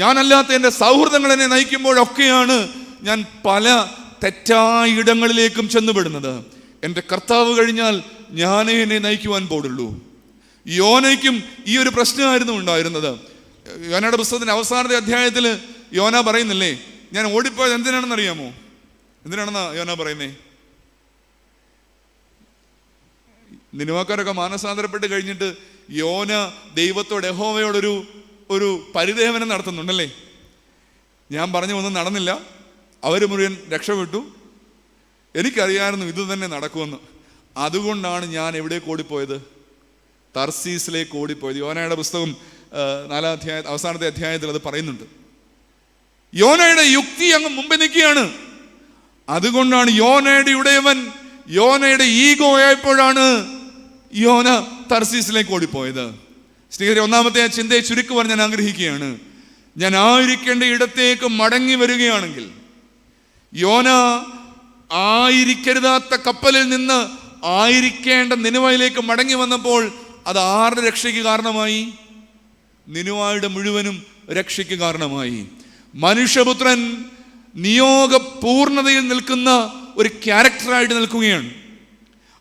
ഞാനല്ലാത്ത എൻ്റെ സൗഹൃദങ്ങൾ എന്നെ നയിക്കുമ്പോഴൊക്കെയാണ് ഞാൻ പല തെറ്റായ ഇടങ്ങളിലേക്കും ചെന്നുപെടുന്നത്. എൻ്റെ കർത്താവ് കഴിഞ്ഞാൽ ഞാനേ എന്നെ നയിക്കുവാൻ പാടുള്ളൂ. യോനയ്ക്കും ഈ ഒരു പ്രശ്നമായിരുന്നു ഉണ്ടായിരുന്നത്. യോനയുടെ പുസ്തകത്തിന്റെ അവസാനത്തെ അധ്യായത്തിൽ യോന പറയുന്നില്ലേ, ഞാൻ ഓടിപ്പോയത് എന്തിനാണെന്ന് അറിയാമോ? എന്തിനാണെന്നാ യോന പറയുന്നേ? നിനിവേക്കാരൊക്കെ മാനസാന്തരപ്പെട്ട് കഴിഞ്ഞിട്ട് യോന ദൈവത്തോട്, യഹോവയോടൊരു പരിദേവനം നടത്തുന്നുണ്ടല്ലേ. ഞാൻ പറഞ്ഞു ഒന്നും നടന്നില്ല, അവർ മുഴുവൻ രക്ഷപ്പെട്ടു, എനിക്കറിയാമായിരുന്നു ഇത് തന്നെ നടക്കുമെന്ന്. അതുകൊണ്ടാണ് ഞാൻ എവിടേക്ക് ഓടിപ്പോയത്? തർസീസിലേക്ക് ഓടിപ്പോയത്. യോനയുടെ പുസ്തകം 4-ാം അധ്യായ അവസാനത്തെ അധ്യായത്തിൽ അത് പറയുന്നുണ്ട്. യോനയുടെ യുക്തി അങ്ങ് മുമ്പിൽ നിൽക്കുകയാണ്. അതുകൊണ്ടാണ് യോനയുടെ ഉടയവൻ, യോനയുടെ ഈഗോ ആയപ്പോഴാണ് യോന തർസീസിലേക്ക് ഓടിപ്പോയത്. സ്നേഹിതരെ, ഒന്നാമത്തെ ആ ചിന്തയെ ചുരുക്കുവാൻ ഞാൻ ആഗ്രഹിക്കുകയാണ്. ഞാൻ ആയിരിക്കേണ്ട ഇടത്തേക്ക് മടങ്ങി വരികയാണെങ്കിൽ, യോന ആയിരിക്കരുതാത്ത കപ്പലിൽ നിന്ന് ആയിരിക്കേണ്ട നിനിവയിലേക്ക് മടങ്ങി വന്നപ്പോൾ അത് ആരുടെ രക്ഷയ്ക്ക് കാരണമായി? നിനിവയുടെ മുഴുവനും രക്ഷയ്ക്ക് കാരണമായി. മനുഷ്യപുത്രൻ നിയോഗ പൂർണ്ണതയിൽ നിൽക്കുന്ന ഒരു ക്യാരക്ടറായിട്ട് നിൽക്കുകയാണ്.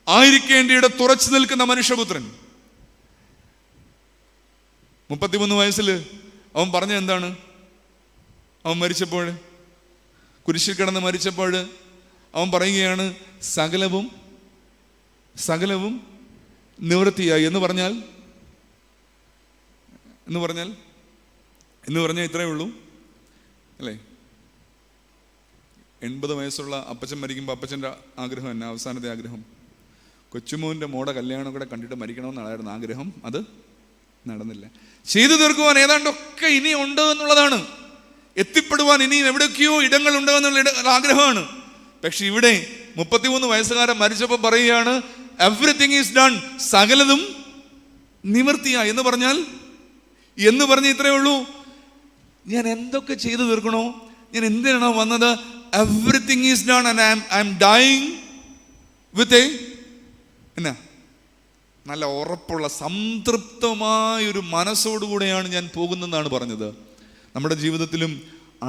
ആയിരിക്കേണ്ട ഇടത്ത് ഉറച്ചു നിൽക്കുന്ന മനുഷ്യപുത്രൻ. 33 വയസ്സിൽ അവൻ പറഞ്ഞ എന്താണ്? അവൻ മരിച്ചപ്പോൾ, കുരിശിൽ കിടന്ന് മരിച്ചപ്പോൾ അവൻ പറയുകയാണ്, സകലവും നിവൃത്തിയായി എന്ന് പറഞ്ഞാൽ ഇത്രയേ ഉള്ളൂ അല്ലേ? 80 വയസ്സുള്ള അപ്പച്ചൻ മരിക്കുമ്പോൾ അപ്പച്ചൻ്റെ ആഗ്രഹം എന്നാ? അവസാനത്തെ ആഗ്രഹം കൊച്ചുമോൻ്റെ മോടെ കല്യാണം കൂടെ കണ്ടിട്ട് മരിക്കണമെന്നായിരുന്നു ആഗ്രഹം. അത് നടന്നില്ല. ചെയ്തു തീർക്കുവാൻ ഏതാണ്ടൊക്കെ ഇനി ഉണ്ട് എന്നുള്ളതാണ്. എത്തിപ്പെടുവാൻ ഇനിയും എവിടെയൊക്കെയോ ഇടങ്ങളുണ്ട് എന്നുള്ള ആഗ്രഹമാണ്. പക്ഷെ ഇവിടെ 33 വയസ്സുകാരൻ മരിച്ചപ്പോൾ പറയുകയാണ്, എവറിത്തിങ് ഈസ് ഡൺ, സകലതും നിവൃത്തിയായി എന്ന് പറഞ്ഞാൽ ഇത്രയേ ഉള്ളൂ. ഞാൻ എന്തൊക്കെ ചെയ്തു തീർക്കണോ, ഞാൻ എന്തിനാണോ വന്നത്, everything is done and I am dying with എന്നാ നല്ല ഉറപ്പുള്ള സംതൃപ്തമായൊരു മനസ്സോടുകൂടെയാണ് ഞാൻ പോകുന്നതെന്നാണ് പറഞ്ഞത്. നമ്മുടെ ജീവിതത്തിലും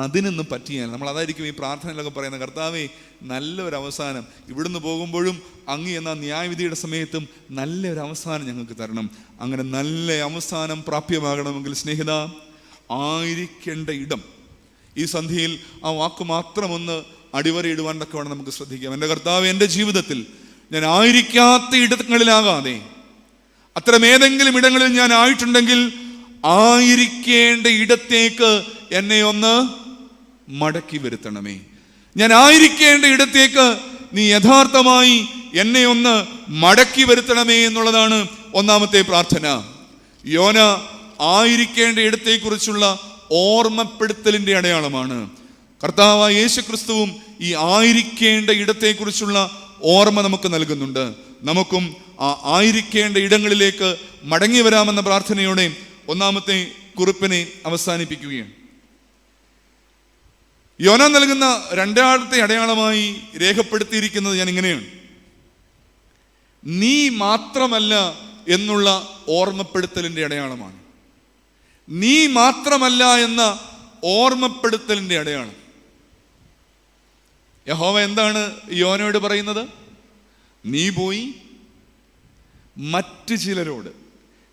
അതിനൊന്നും പറ്റിയാൽ നമ്മൾ അതായിരിക്കും ഈ പ്രാർത്ഥനയിലൊക്കെ പറയുന്നത്, കർത്താവേ നല്ലൊരവസാനം, ഇവിടുന്ന് പോകുമ്പോഴും അങ്ങ് എന്ന ന്യായവിധിയുടെ സമയത്തും നല്ലൊരു അവസാനം ഞങ്ങൾക്ക് തരണം. അങ്ങനെ നല്ല അവസാനം പ്രാപ്യമാകണമെങ്കിൽ സ്നേഹിത, ആയിരിക്കേണ്ട ഇടം, ഈ സന്ധ്യയിൽ ആ വാക്ക് മാത്രമൊന്ന് അടിവരയിടുവാൻ തക്കവണ്ണം നമുക്ക് ശ്രദ്ധിക്കാം. എൻ്റെ കർത്താവ്, എൻ്റെ ജീവിതത്തിൽ ഞാൻ ആയിരിക്കാത്ത ഇടങ്ങളിലാകാതെ, അത്തരമേതെങ്കിലും ഇടങ്ങളിൽ ഞാൻ ആയിട്ടുണ്ടെങ്കിൽ ആയിരിക്കേണ്ട ഇടത്തേക്ക് എന്നെ ഒന്ന് മടക്കി വരുത്തണമേ. ഞാൻ ആയിരിക്കേണ്ട ഇടത്തേക്ക് നീ യഥാർത്ഥമായി എന്നെ ഒന്ന് മടക്കി വരുത്തണമേ എന്നുള്ളതാണ് ഒന്നാമത്തെ പ്രാർത്ഥന. യോന ആയിരിക്കേണ്ട ഇടത്തെക്കുറിച്ചുള്ള ഓർമ്മപ്പെടുത്തലിന്റെ അടയാളമാണ്. കർത്താവായ യേശു ക്രിസ്തുവും ഈ ആയിരിക്കേണ്ട ഇടത്തെക്കുറിച്ചുള്ള ഓർമ്മ നമുക്ക് നൽകുന്നുണ്ട്. നമുക്കും ആ ആയിരിക്കേണ്ട ഇടങ്ങളിലേക്ക് മടങ്ങി വരാമെന്ന പ്രാർത്ഥനയോടെ ഒന്നാമത്തെ കുറിപ്പിനെ അവസാനിപ്പിക്കുകയാണ്. യോന നൽകുന്ന രണ്ടാമത്തെ അടയാളമായി രേഖപ്പെടുത്തിയിരിക്കുന്നത് ഞാൻ ഇങ്ങനെയാണ്: നീ മാത്രമല്ല എന്നുള്ള ഓർമ്മപ്പെടുത്തലിന്റെ അടയാളമാണ്. നീ മാത്രമല്ല എന്ന ഓർമ്മപ്പെടുത്തലിന്റെ അടയാളം. യഹോവ എന്താണ് യോനയോട് പറയുന്നത്? നീ പോയി മറ്റു ചിലരോട്,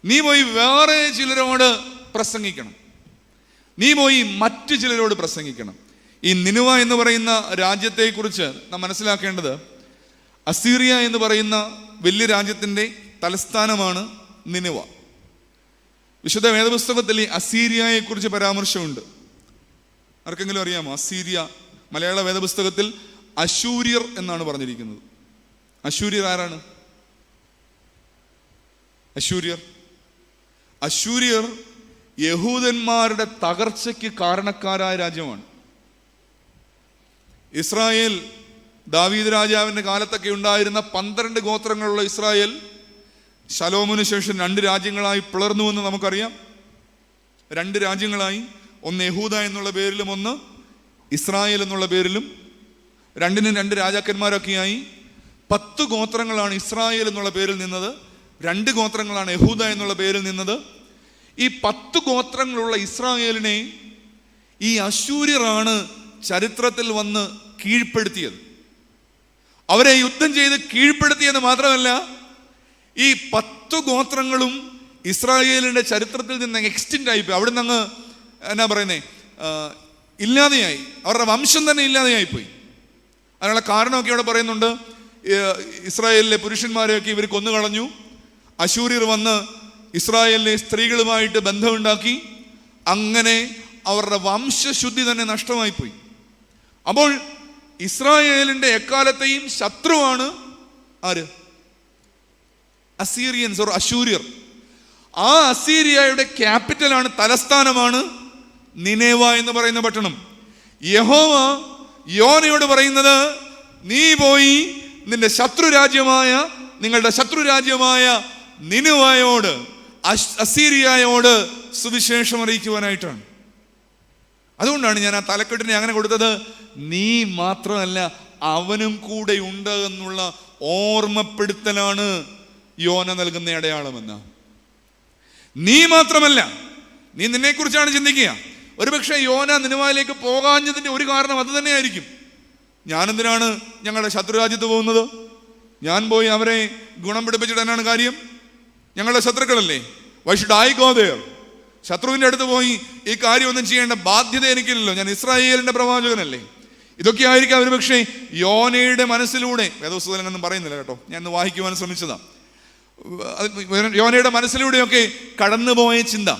നീ പോയി വേറെ ചിലരോട് പ്രസംഗിക്കണം. നീ പോയി മറ്റു ചിലരോട് പ്രസംഗിക്കണം. ഈ നിനുവ എന്ന് പറയുന്ന രാജ്യത്തെക്കുറിച്ച് നാം മനസ്സിലാക്കേണ്ടത്, അസീറിയ എന്ന് പറയുന്ന വലിയ രാജ്യത്തിൻ്റെ തലസ്ഥാനമാണ് നിനുവ. വിശുദ്ധ വേദപുസ്തകത്തിൽ ഈ അസീരിയയെ കുറിച്ച് പരാമർശമുണ്ട്. ആർക്കെങ്കിലും അറിയാമോ? അസീരിയ മലയാള വേദപുസ്തകത്തിൽ അശൂര്യർ എന്നാണ് പറഞ്ഞിരിക്കുന്നത്. അശൂര്യർ ആരാണ്? അശൂര്യർ യഹൂദന്മാരുടെ തകർച്ചയ്ക്ക് കാരണക്കാരായ രാജ്യമാണ്. ഇസ്രായേൽ ദാവീദ് രാജാവിൻ്റെ കാലത്തൊക്കെ ഉണ്ടായിരുന്ന 12 ഗോത്രങ്ങളുള്ള ഇസ്രായേൽ ശലോമിന് ശേഷം 2 രാജ്യങ്ങളായി പിളർന്നുവെന്ന് നമുക്കറിയാം. 2 രാജ്യങ്ങളായി, ഒന്ന് യഹൂദ എന്നുള്ള പേരിലും ഒന്ന് ഇസ്രായേൽ എന്നുള്ള പേരിലും. 2നും 2 രാജാക്കന്മാരൊക്കെയായി. 10 ഗോത്രങ്ങളാണ് ഇസ്രായേൽ എന്നുള്ള പേരിൽ നിന്നത്, 2 ഗോത്രങ്ങളാണ് യഹൂദ എന്നുള്ള പേരിൽ നിന്നത്. ഈ 10 ഗോത്രങ്ങളുള്ള ഇസ്രായേലിനെ ഈ അശൂര്യരാണ് ചരിത്രത്തിൽ വന്ന് കീഴ്പ്പെടുത്തിയത്. അവരെ യുദ്ധം ചെയ്ത് കീഴ്പ്പെടുത്തിയെന്ന് മാത്രമല്ല, ഈ 10 ഗോത്രങ്ങളും ഇസ്രായേലിൻ്റെ ചരിത്രത്തിൽ നിന്ന് എക്സ്റ്റിൻ്റ് ആയിപ്പോയി. അവിടെ നിന്ന് അങ്ങ് എന്നാ പറയുന്നേ, ഇല്ലാതെയായി. അവരുടെ വംശം തന്നെ ഇല്ലാതെയായിപ്പോയി. അതിനുള്ള കാരണമൊക്കെ അവിടെ പറയുന്നുണ്ട്. ഇസ്രായേലിലെ പുരുഷന്മാരെയൊക്കെ ഇവർ കൊന്നുകളഞ്ഞു. അശൂര്യർ വന്ന് ഇസ്രായേലിലെ സ്ത്രീകളുമായിട്ട് ബന്ധമുണ്ടാക്കി. അങ്ങനെ അവരുടെ വംശശുദ്ധി തന്നെ നഷ്ടമായിപ്പോയി. അപ്പോൾ ഇസ്രായേലിൻ്റെ എക്കാലത്തെയും ശത്രുവാണ് ആര്? Assyrians or അശൂര്യർ. ആ അസീരിയയുടെ ക്യാപിറ്റലാണ്, തലസ്ഥാനമാണ് നിനേവ എന്ന് പറയുന്ന പട്ടണം. യഹോവ യോനയോട് പറയുന്നത്, നീ പോയി നിന്റെ നിങ്ങളുടെ ശത്രുരാജ്യമായ നിനവയോട്, അസീരിയയോട് സുവിശേഷം അറിയിക്കുവാനായിട്ടാണ്. അതുകൊണ്ടാണ് ഞാൻ ആ തലക്കെട്ടിനെ അങ്ങനെ കൊടുത്തത്. നീ മാത്രമല്ല, അവനും കൂടെ ഉണ്ട് എന്നുള്ള ഓർമ്മപ്പെടുത്തലാണ് യോന നൽകുന്ന അടയാളമെന്ന്. നീ മാത്രമല്ല, നീ നിന്നെക്കുറിച്ചാണ് ചിന്തിക്കുക. ഒരുപക്ഷെ യോന നിനവയിലേക്ക് പോകാഞ്ഞതിൻ്റെ ഒരു കാരണം അത് തന്നെയായിരിക്കും. ഞാനെന്തിനാണ് ഞങ്ങളുടെ ശത്രുരാജ്യത്ത് പോകുന്നത്? ഞാൻ പോയി അവരെ ഗുണം പിടിപ്പിച്ചിടാനാണ് കാര്യം? ഞങ്ങളുടെ ശത്രുക്കളല്ലേ. Why should I go there? ശത്രുവിൻ്റെ അടുത്ത് പോയി ഈ കാര്യമൊന്നും ചെയ്യേണ്ട ബാധ്യത എനിക്കില്ലല്ലോ. ഞാൻ ഇസ്രായേലിൻ്റെ പ്രവാചകനല്ലേ. ഇതൊക്കെ ആയിരിക്കും ഒരുപക്ഷെ യോനയുടെ മനസ്സിലൂടെ, വേദപുസ്തകത്തിലൊന്നും പറയുന്നില്ല കേട്ടോ, ഞാൻ ഇന്ന് വായിക്കുവാൻ ശ്രമിച്ചതാണ്. യോനയുടെ മനസ്സിലൂടെയൊക്കെ കടന്നുപോയ ചിന്ത.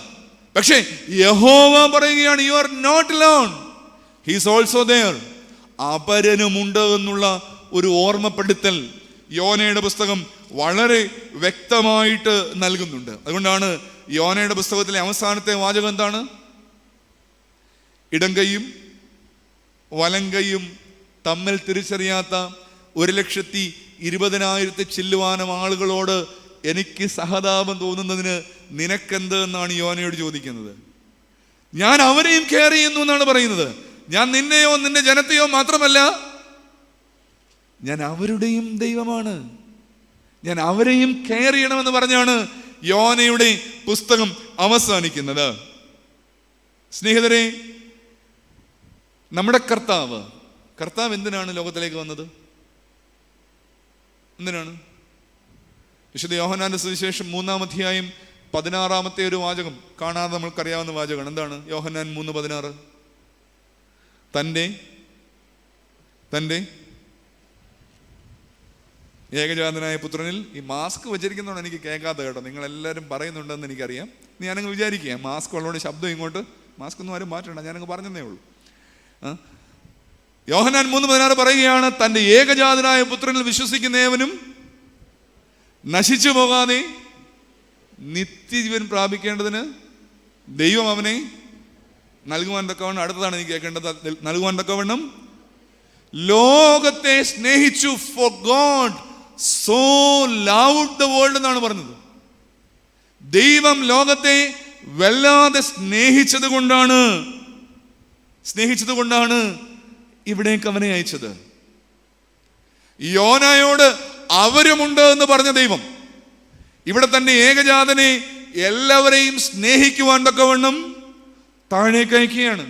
പക്ഷേ യഹോവ പറയുകയാണ്, you are not alone, he is also there. അപരനുമുണ്ട് എന്നുള്ള ഒരു ഓർമ്മപ്പെടുത്തൽ യോനയുടെ പുസ്തകം വളരെ വ്യക്തമായിട്ട് നൽകുന്നുണ്ട്. അതുകൊണ്ടാണ് യോനയുടെ പുസ്തകത്തിലെ അവസാനത്തെ വാചകം എന്താണ്? ഇടംകൈയും വലങ്കൈയും തമ്മിൽ തിരിച്ചറിയാത്ത 1,20,000 ചില്ലുവാനം ആളുകളോട് എനിക്ക് സഹതാപം തോന്നുന്നതിന് നിനക്കെന്ത് എന്നാണ് യോനയോട് ചോദിക്കുന്നത്. ഞാൻ അവരെയും കെയർ ചെയ്യുന്നു എന്നാണ് പറയുന്നത്. ഞാൻ നിന്നെയോ നിന്റെ ജനത്തെയോ മാത്രമല്ല, ഞാൻ അവരുടെയും ദൈവമാണ്. ഞാൻ അവരെയും കെയർ ചെയ്യണമെന്ന് പറഞ്ഞാണ് യോനയുടെ പുസ്തകം അവസാനിക്കുന്നത്. സ്നേഹിതരെ, നമ്മുടെ കർത്താവ് എന്തിനാണ് ലോകത്തിലേക്ക് വന്നത്? എന്തിനാണ്? വിശുദ്ധ യോഹന്നാന്റെ സുവിശേഷം 3-ാം അധ്യായം 16-ാമത്തെ ഒരു വാചകം കാണാതെ നമ്മൾക്കറിയാവുന്ന വാചകമാണ്. എന്താണ് യോഹന്നാൻ 3:16? തൻ്റെ ഏകജാതനായ പുത്രനിൽ, ഈ മാസ്ക് വെച്ചിരിക്കുന്നതാണ് എനിക്ക് കേൾക്കാത്ത കേട്ടോ, നിങ്ങളെല്ലാവരും പറയുന്നുണ്ടെന്ന് എനിക്കറിയാം. ഞാനങ്ങ് വിചാരിക്കുക മാസ്ക് ഉള്ളതുകൊണ്ട് ശബ്ദം ഇങ്ങോട്ട്, മാസ്ക് ഒന്നും ആരും മാറ്റണ്ട, ഞാനങ്ങ് പറഞ്ഞതേ ഉള്ളൂ. യോഹന്നാൻ 3:16 പറയുകയാണ്, തൻ്റെ ഏകജാതനായ പുത്രനിൽ വിശ്വസിക്കുന്നവനും നശിച്ചു പോകാതെ നിത്യജീവൻ പ്രാപിക്കേണ്ടതിന് ദൈവം അവനെ നൽകുവാൻ തക്കവണ്ണം, അടുത്തതാണ് എനിക്ക് കേൾക്കേണ്ടത്, നൽകുവാൻ തക്കവണ്ണം ലോകത്തെ സ്നേഹിച്ചു. For God so loved the world എന്നാണ് പറഞ്ഞത്. ദൈവം ലോകത്തെ വല്ലാതെ സ്നേഹിച്ചത് കൊണ്ടാണ് ഇവിടേക്ക് അവനെ അയച്ചത്. യോനയോട് അവരുമുണ്ട് എന്ന് പറഞ്ഞ ദൈവം ഇവിടെ തന്നെ ഏകജാതനെ എല്ലാവരെയും സ്നേഹിക്കുവാൻ തക്കവണ്ണം താഴേക്ക് അയക്കുകയാണ്.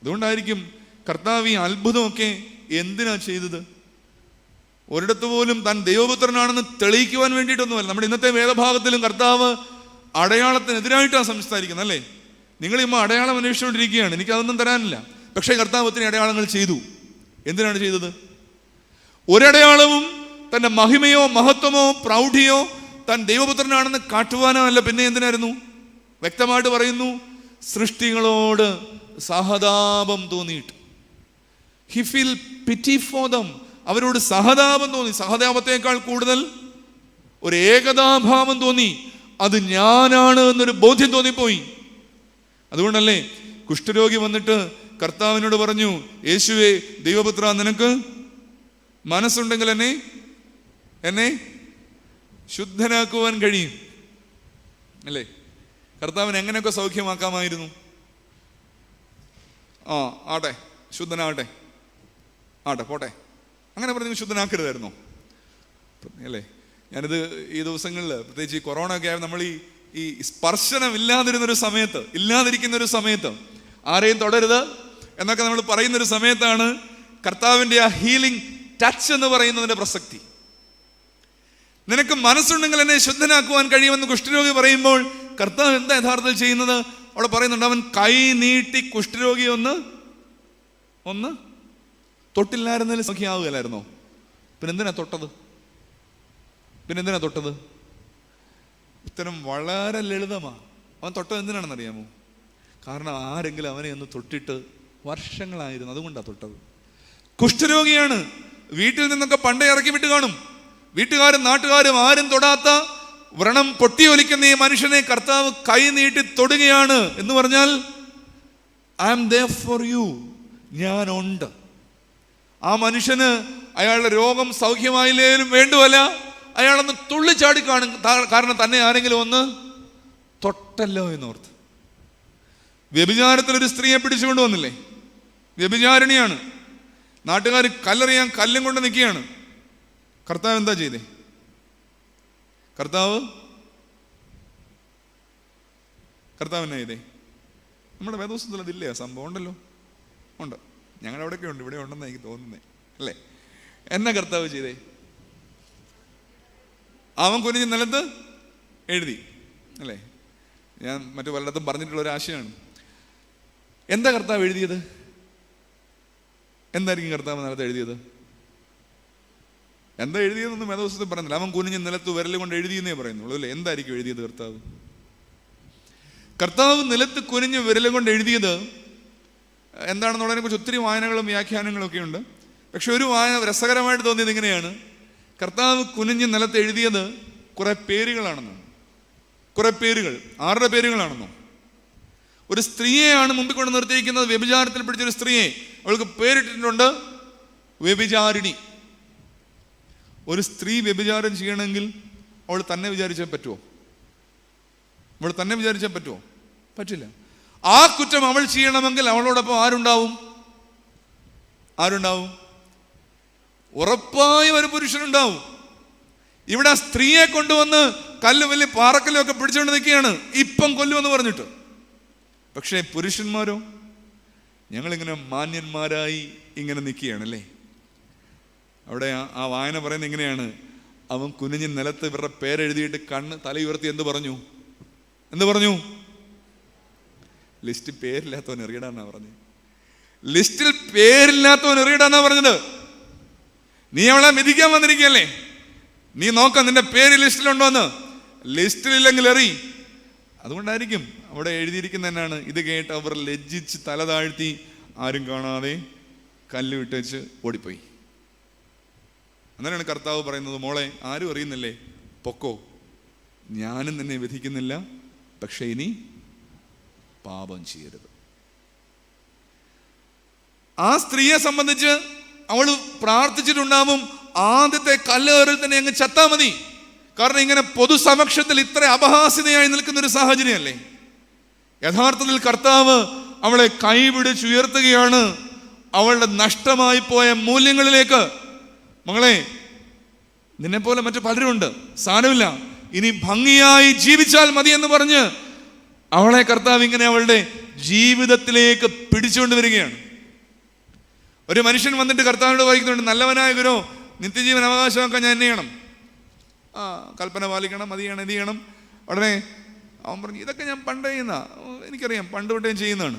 അതുകൊണ്ടായിരിക്കും കർത്താവ് ഈ അത്ഭുതമൊക്കെ എന്തിനാ ചെയ്തത്? ഒരിടത്ത് പോലും താൻ ദൈവപുത്രനാണെന്ന് തെളിയിക്കുവാൻ വേണ്ടിയിട്ടൊന്നുമല്ല. നമ്മുടെ ഇന്നത്തെ വേദഭാഗത്തിലും കർത്താവ് അടയാളത്തിനെതിരായിട്ടാണ് സംസാരിക്കുന്നത്, അല്ലേ? നിങ്ങൾ ഇമ്മ അടയാളം അന്വേഷിച്ചുകൊണ്ടിരിക്കുകയാണ്, എനിക്കതൊന്നും തരാനില്ല. പക്ഷേ കർത്താവ് ഒത്തിരി അടയാളങ്ങൾ ചെയ്തു. എന്തിനാണ് ചെയ്തത്? ഒരടയാളവും തൻ്റെ മഹിമയോ മഹത്വമോ പ്രൗഢിയോ താൻ ദൈവപുത്രനാണെന്ന് കാട്ടുവാനോ അല്ല. പിന്നെ എന്തിനായിരുന്നു? വ്യക്തമായിട്ട് പറയുന്നു, സൃഷ്ടികളോട് സഹതാപം തോന്നിയിട്ട്. He feel പിറ്റി for them. അവരോട് സഹതാപം തോന്നി. സഹതാപത്തേക്കാൾ കൂടുതൽ ഒരു ഏകതാഭാവം തോന്നി. അത് ഞാനാണ് എന്നൊരു ബോധ്യം തോന്നിപ്പോയി. അതുകൊണ്ടല്ലേ കുഷ്ഠരോഗി വന്നിട്ട് കർത്താവിനോട് പറഞ്ഞു, യേശുവേ ദൈവപുത്ര, നിനക്ക് മനസ്സുണ്ടെങ്കിൽ എന്നെ ശുദ്ധനാക്കുവാൻ കഴിയും. അല്ലേ? കർത്താവിന് എങ്ങനെയൊക്കെ സൗഖ്യമാക്കാമായിരുന്നു. ആട്ടെ, ശുദ്ധനാകട്ടെ, പോട്ടെ, അങ്ങനെ പറഞ്ഞു ശുദ്ധനാക്കരുതായിരുന്നോ? അല്ലേ? ഞാനിത് ഈ ദിവസങ്ങളിൽ, പ്രത്യേകിച്ച് ഈ കൊറോണ ഒക്കെ ആയ നമ്മൾ ഈ സ്പർശനം ഇല്ലാതിരിക്കുന്ന ഒരു സമയത്ത് ആരെയും തൊടരുത് എന്നൊക്കെ നമ്മൾ പറയുന്നൊരു സമയത്താണ് കർത്താവിൻ്റെ ആ ഹീലിംഗ് ടച്ച് എന്ന് പറയുന്നതിൻ്റെ പ്രസക്തി. നിനക്ക് മനസ്സുണ്ടെങ്കിൽ എന്നെ ശുദ്ധനാക്കുവാൻ കഴിയുമെന്ന് കുഷ്ഠരോഗി പറയുമ്പോൾ കർത്താവ് എന്താ യഥാർത്ഥത്തിൽ ചെയ്യുന്നത്? അവിടെ പറയുന്നുണ്ട്, അവൻ കൈ നീട്ടി കുഷ്ഠരോഗി ഒന്ന് തൊട്ടില്ലായിരുന്നതിൽ സൗഖ്യമാവുകയല്ലായിരുന്നോ? പിന്നെന്തിനാ തൊട്ടത്? ഉത്തരം വളരെ ലളിതമാണ്. അവൻ തൊട്ടത് എന്തിനാണെന്ന് അറിയാമോ? കാരണം ആരെങ്കിലും അവനെ ഒന്ന് തൊട്ടിട്ട് വർഷങ്ങളായിരുന്നു, അതുകൊണ്ടാണ് തൊട്ടത്. കുഷ്ഠരോഗിയാണ്. വീട്ടിൽ നിന്നൊക്കെ പണ്ടേ ഇറക്കി വിട്ട് കാണും. വീട്ടുകാരും നാട്ടുകാരും ആരും തൊടാത്ത വ്രണം പൊട്ടിയൊലിക്കുന്ന ഈ മനുഷ്യനെ കർത്താവ് കൈ നീട്ടി തൊടുകയാണ്. എന്ന് പറഞ്ഞാൽ I am there for you, ഞാനുണ്ട്. ആ മനുഷ്യന് അയാളുടെ രോഗം സൗഖ്യമായില്ലേലും വേണ്ടുവല്ല, അയാളൊന്ന് തുള്ളിച്ചാടി കാണും. കാരണം തന്നെ ആരെങ്കിലും ഒന്ന് തൊട്ടല്ലോ എന്നോർത്ത്. വ്യഭിചാരത്തിലൊരു സ്ത്രീയെ പിടിച്ചുകൊണ്ട് വന്നില്ലേ? വ്യഭിചാരിണിയാണ്. നാട്ടുകാർ കല്ലെറിയാൻ കല്ലും കൊണ്ട് നിൽക്കുകയാണ്. കർത്താവ് എന്താ ചെയ്തേ? കർത്താവ് എന്നാ ചെയ്തേ? നമ്മുടെ വേദപുസ്തകത്തിൽ അതില്ലേ? സംഭവം ഉണ്ടല്ലോ, ഉണ്ട്. ഞങ്ങളുടെ അവിടെയൊക്കെ ഉണ്ട്, ഇവിടെ ഉണ്ടെന്ന് എനിക്ക് തോന്നുന്നേ, അല്ലേ? എന്നാ കർത്താവ് ചെയ്തേ? അവൻ കുനിഞ്ഞ് നിലത്ത് എഴുതി, അല്ലേ? ഞാൻ മറ്റു പലയിടത്തും പറഞ്ഞിട്ടുള്ള ഒരു ആശയമാണ്. എന്താ കർത്താവ് എഴുതിയത്? എന്തായിരിക്കും കർത്താവ് നിലത്ത് എഴുതിയത്? എന്താ എഴുതിയതെന്നൊന്നും വേദപുസ്തകത്തിൽ പറയുന്നില്ല. അവൻ കുനിഞ്ഞ് നിലത്ത് വിരൽ കൊണ്ട് എഴുതിയെന്നേ പറയുന്നുള്ളൂ, അല്ലേ? എന്തായിരിക്കും എഴുതിയത് കർത്താവ് നിലത്ത് കുനിഞ്ഞ് വിരൽ കൊണ്ട് എഴുതിയത് എന്താണെന്നുള്ളതിനെ കുറിച്ച് ഒത്തിരി വായനകളും വ്യാഖ്യാനങ്ങളും ഒക്കെ ഉണ്ട്. പക്ഷെ ഒരു വായന രസകരമായിട്ട് തോന്നിയത് ഇങ്ങനെയാണ്: കർത്താവ് കുനിഞ്ഞ് നിലത്ത് എഴുതിയത് കുറെ പേരുകളാണെന്നോ. ആരുടെ പേരുകളാണെന്നോ? ഒരു സ്ത്രീയെയാണ് മുമ്പിൽ കൊണ്ട് നിർത്തിയിരിക്കുന്നത്. വ്യഭിചാരത്തിൽ പിടിച്ചൊരു സ്ത്രീയെ. അവൾക്ക് പേരിട്ടിട്ടുണ്ട് വ്യഭിചാരിണി. ഒരു സ്ത്രീ വ്യഭിചാരം ചെയ്യണമെങ്കിൽ അവൾ തന്നെ വിചാരിച്ചാൽ പറ്റുമോ? പറ്റില്ല. ആ കുറ്റം അവൾ ചെയ്യണമെങ്കിൽ അവളോടൊപ്പം ആരുണ്ടാവും? ഉറപ്പായും ഒരു പുരുഷനുണ്ടാവും. ഇവിടെ ആ സ്ത്രീയെ കൊണ്ടുവന്ന് കല്ലും വലിയ പാറക്കല്ലും ഒക്കെ പിടിച്ചുകൊണ്ട് നിൽക്കുകയാണ്, ഇപ്പം കൊല്ലുമെന്ന് പറഞ്ഞിട്ട്. പക്ഷേ പുരുഷന്മാരോ? ഞങ്ങളിങ്ങനെ മാന്യന്മാരായി ഇങ്ങനെ നിൽക്കുകയാണല്ലേ. അവിടെ ആ വായന പറയുന്നത് ഇങ്ങനെയാണ്: അവൻ കുനിഞ്ഞ് നിലത്ത് ഇവരുടെ പേരെഴുതിയിട്ട് തലയുയർത്തി എന്ത് പറഞ്ഞു? ലിസ്റ്റിൽ പേരില്ലാത്തവൻ എറിയടാന്നാ പറഞ്ഞത്. നീ അവളെ വിധിക്കാൻ വന്നിരിക്കുകയല്ലേ? നീ നോക്കാം നിന്റെ പേര് ലിസ്റ്റിലുണ്ടോന്ന്. ലിസ്റ്റിലില്ലെങ്കിൽ എറി. അതുകൊണ്ടായിരിക്കും അവിടെ എഴുതിയിരിക്കുന്ന എന്നാണ്: ഇത് കേട്ട് അവർ ലജ്ജിച്ച് തല താഴ്ത്തി ആരും കാണാതെ കല്ല് വിട്ടേച്ച് ഓടിപ്പോയി. അങ്ങനെയാണ് കർത്താവ് പറയുന്നത്: മോളെ, ആരും അറിയുന്നില്ലേ, പൊക്കോ, ഞാനും നിന്നെ വിധിക്കുന്നില്ല, പക്ഷെ ഇനി പാപം ചെയ്യരുത്. ആ സ്ത്രീയെ സംബന്ധിച്ച് അവൾ പ്രാർത്ഥിച്ചിട്ടുണ്ടാവും, ആദ്യത്തെ കല്ലേറിൽ തന്നെ അങ്ങ് ചത്താ മതി. കാരണം ഇങ്ങനെ പൊതുസമക്ഷത്തിൽ ഇത്ര അപഹാസ്യതയായി നിൽക്കുന്ന ഒരു സാഹചര്യമല്ലേ. യഥാർത്ഥത്തിൽ കർത്താവ് അവളെ കൈപിടിച്ചുയർത്തുകയാണ് അവളുടെ നഷ്ടമായി പോയ മൂല്യങ്ങളിലേക്ക്. മകളെ, നിന്നെപ്പോലെ മറ്റു പലരുണ്ട്, സാരമില്ല, ഇനി ഭംഗിയായി ജീവിച്ചാൽ മതി എന്ന് പറഞ്ഞ് അവളെ കർത്താവ് ഇങ്ങനെ അവളുടെ ജീവിതത്തിലേക്ക് പിടിച്ചുകൊണ്ട് വരികയാണ്. ഒരു മനുഷ്യൻ വന്നിട്ട് കർത്താവിനോട് വായിക്കുന്നുണ്ട്: നല്ലവനായ ഗുരു, നിത്യജീവൻ അവകാശമാക്കാൻ ഞാൻ എന്നെ ചെയ്യണം, കൽപ്പന പാലിക്കണം, അത് ചെയ്യണം, ഇത് ചെയ്യണം. ഉടനെ അവൻ പറഞ്ഞു: ഇതൊക്കെ ഞാൻ പണ്ട് എനിക്കറിയാം, പണ്ട് തൊട്ടേ ചെയ്യുന്നതാണ്.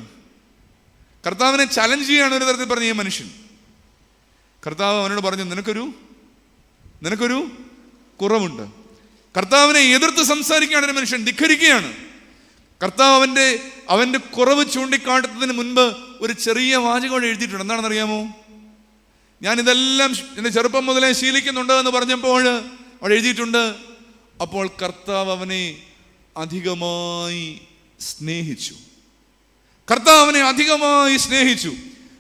കർത്താവിനെ ചലഞ്ച് ചെയ്യാണ് ഒരു തരത്തിൽ പറഞ്ഞ ഈ മനുഷ്യൻ. കർത്താവ് അവനോട് പറഞ്ഞു: നിനക്കൊരു കുറവുണ്ട്. കർത്താവിനെ എതിർത്ത് സംസാരിക്കുകയാണ് ഒരു മനുഷ്യൻ, ധിക്കരിക്കുകയാണ്. കർത്താവ് അവന്റെ കുറവ് ചൂണ്ടിക്കാട്ടുന്നതിന് മുൻപ് ഒരു ചെറിയ വാചകം എഴുതിയിട്ടുണ്ട്. എന്താണെന്നറിയാമോ? ഞാനിതെല്ലാം എൻ്റെ ചെറുപ്പം മുതലേ ശീലിക്കുന്നുണ്ട് എന്ന് പറഞ്ഞപ്പോൾ അവിടെ എഴുതിയിട്ടുണ്ട്: അപ്പോൾ കർത്താവ് അവനെ അധികമായി സ്നേഹിച്ചു, കർത്താവിനെ അധികമായി സ്നേഹിച്ചു.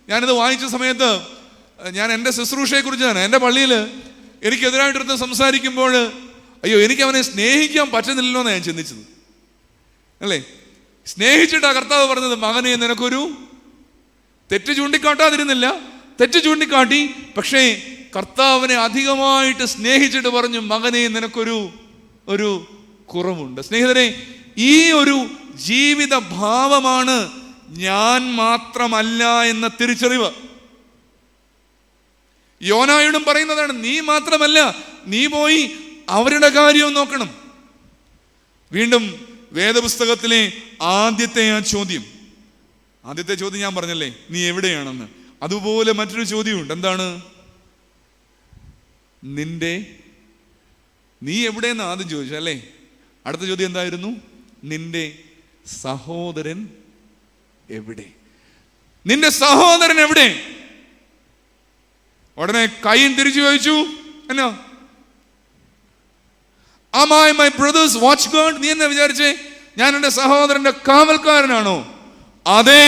ഞാനിത് വായിച്ച സമയത്ത് ഞാൻ എൻ്റെ ശുശ്രൂഷയെക്കുറിച്ചാണ്. എൻ്റെ പള്ളിയിൽ എനിക്കെതിരായിട്ടിരുന്ന് സംസാരിക്കുമ്പോൾ അയ്യോ, എനിക്ക് അവനെ സ്നേഹിക്കാൻ പറ്റുന്നില്ലല്ലോ എന്നാണ് ഞാൻ ചിന്തിച്ചത്. അല്ലേ? സ്നേഹിച്ചിട്ടാ കർത്താവ് പറഞ്ഞത്, മകനെ നിനക്കൊരു തെറ്റ് ചൂണ്ടിക്കാട്ടാതിരുന്നില്ല, തെറ്റ് ചൂണ്ടിക്കാട്ടി. പക്ഷേ കർത്താവിനെ അധികമായിട്ട് സ്നേഹിച്ചിട്ട് പറഞ്ഞു, മകനെ നിനക്കൊരു കുറവുണ്ട്. സ്നേഹിതരെ, ഈ ഒരു ജീവിത ഭാവമാണ് ഞാൻ മാത്രമല്ല എന്ന തിരിച്ചറിവ്. യോനായോടും പറയുന്നതാണ്, നീ മാത്രമല്ല, നീ പോയി അവരുടെ കാര്യവും നോക്കണം. വീണ്ടും വേദപുസ്തകത്തിലെ ആദ്യത്തെ ചോദ്യം ഞാൻ പറഞ്ഞല്ലേ, നീ എവിടെയാണെന്ന്. അതുപോലെ മറ്റൊരു ചോദ്യമുണ്ട്. എന്താണ്? നീ എവിടെയെന്ന് ആദ്യം ചോദിച്ചല്ലേ. അടുത്ത ചോദ്യം എന്തായിരുന്നു? നിന്റെ സഹോദരൻ എവിടെ? നിന്റെ സഹോദരൻ എവിടെ? ഉടനെ കയീൻ തിരിച്ചു ചോദിച്ചു, എന്നാ Am I my brother's watchguard? നീ എന്നാ വിചാരിച്ചേ, ഞാൻ എൻ്റെ സഹോദരന്റെ കാവൽക്കാരനാണോ? അതെ,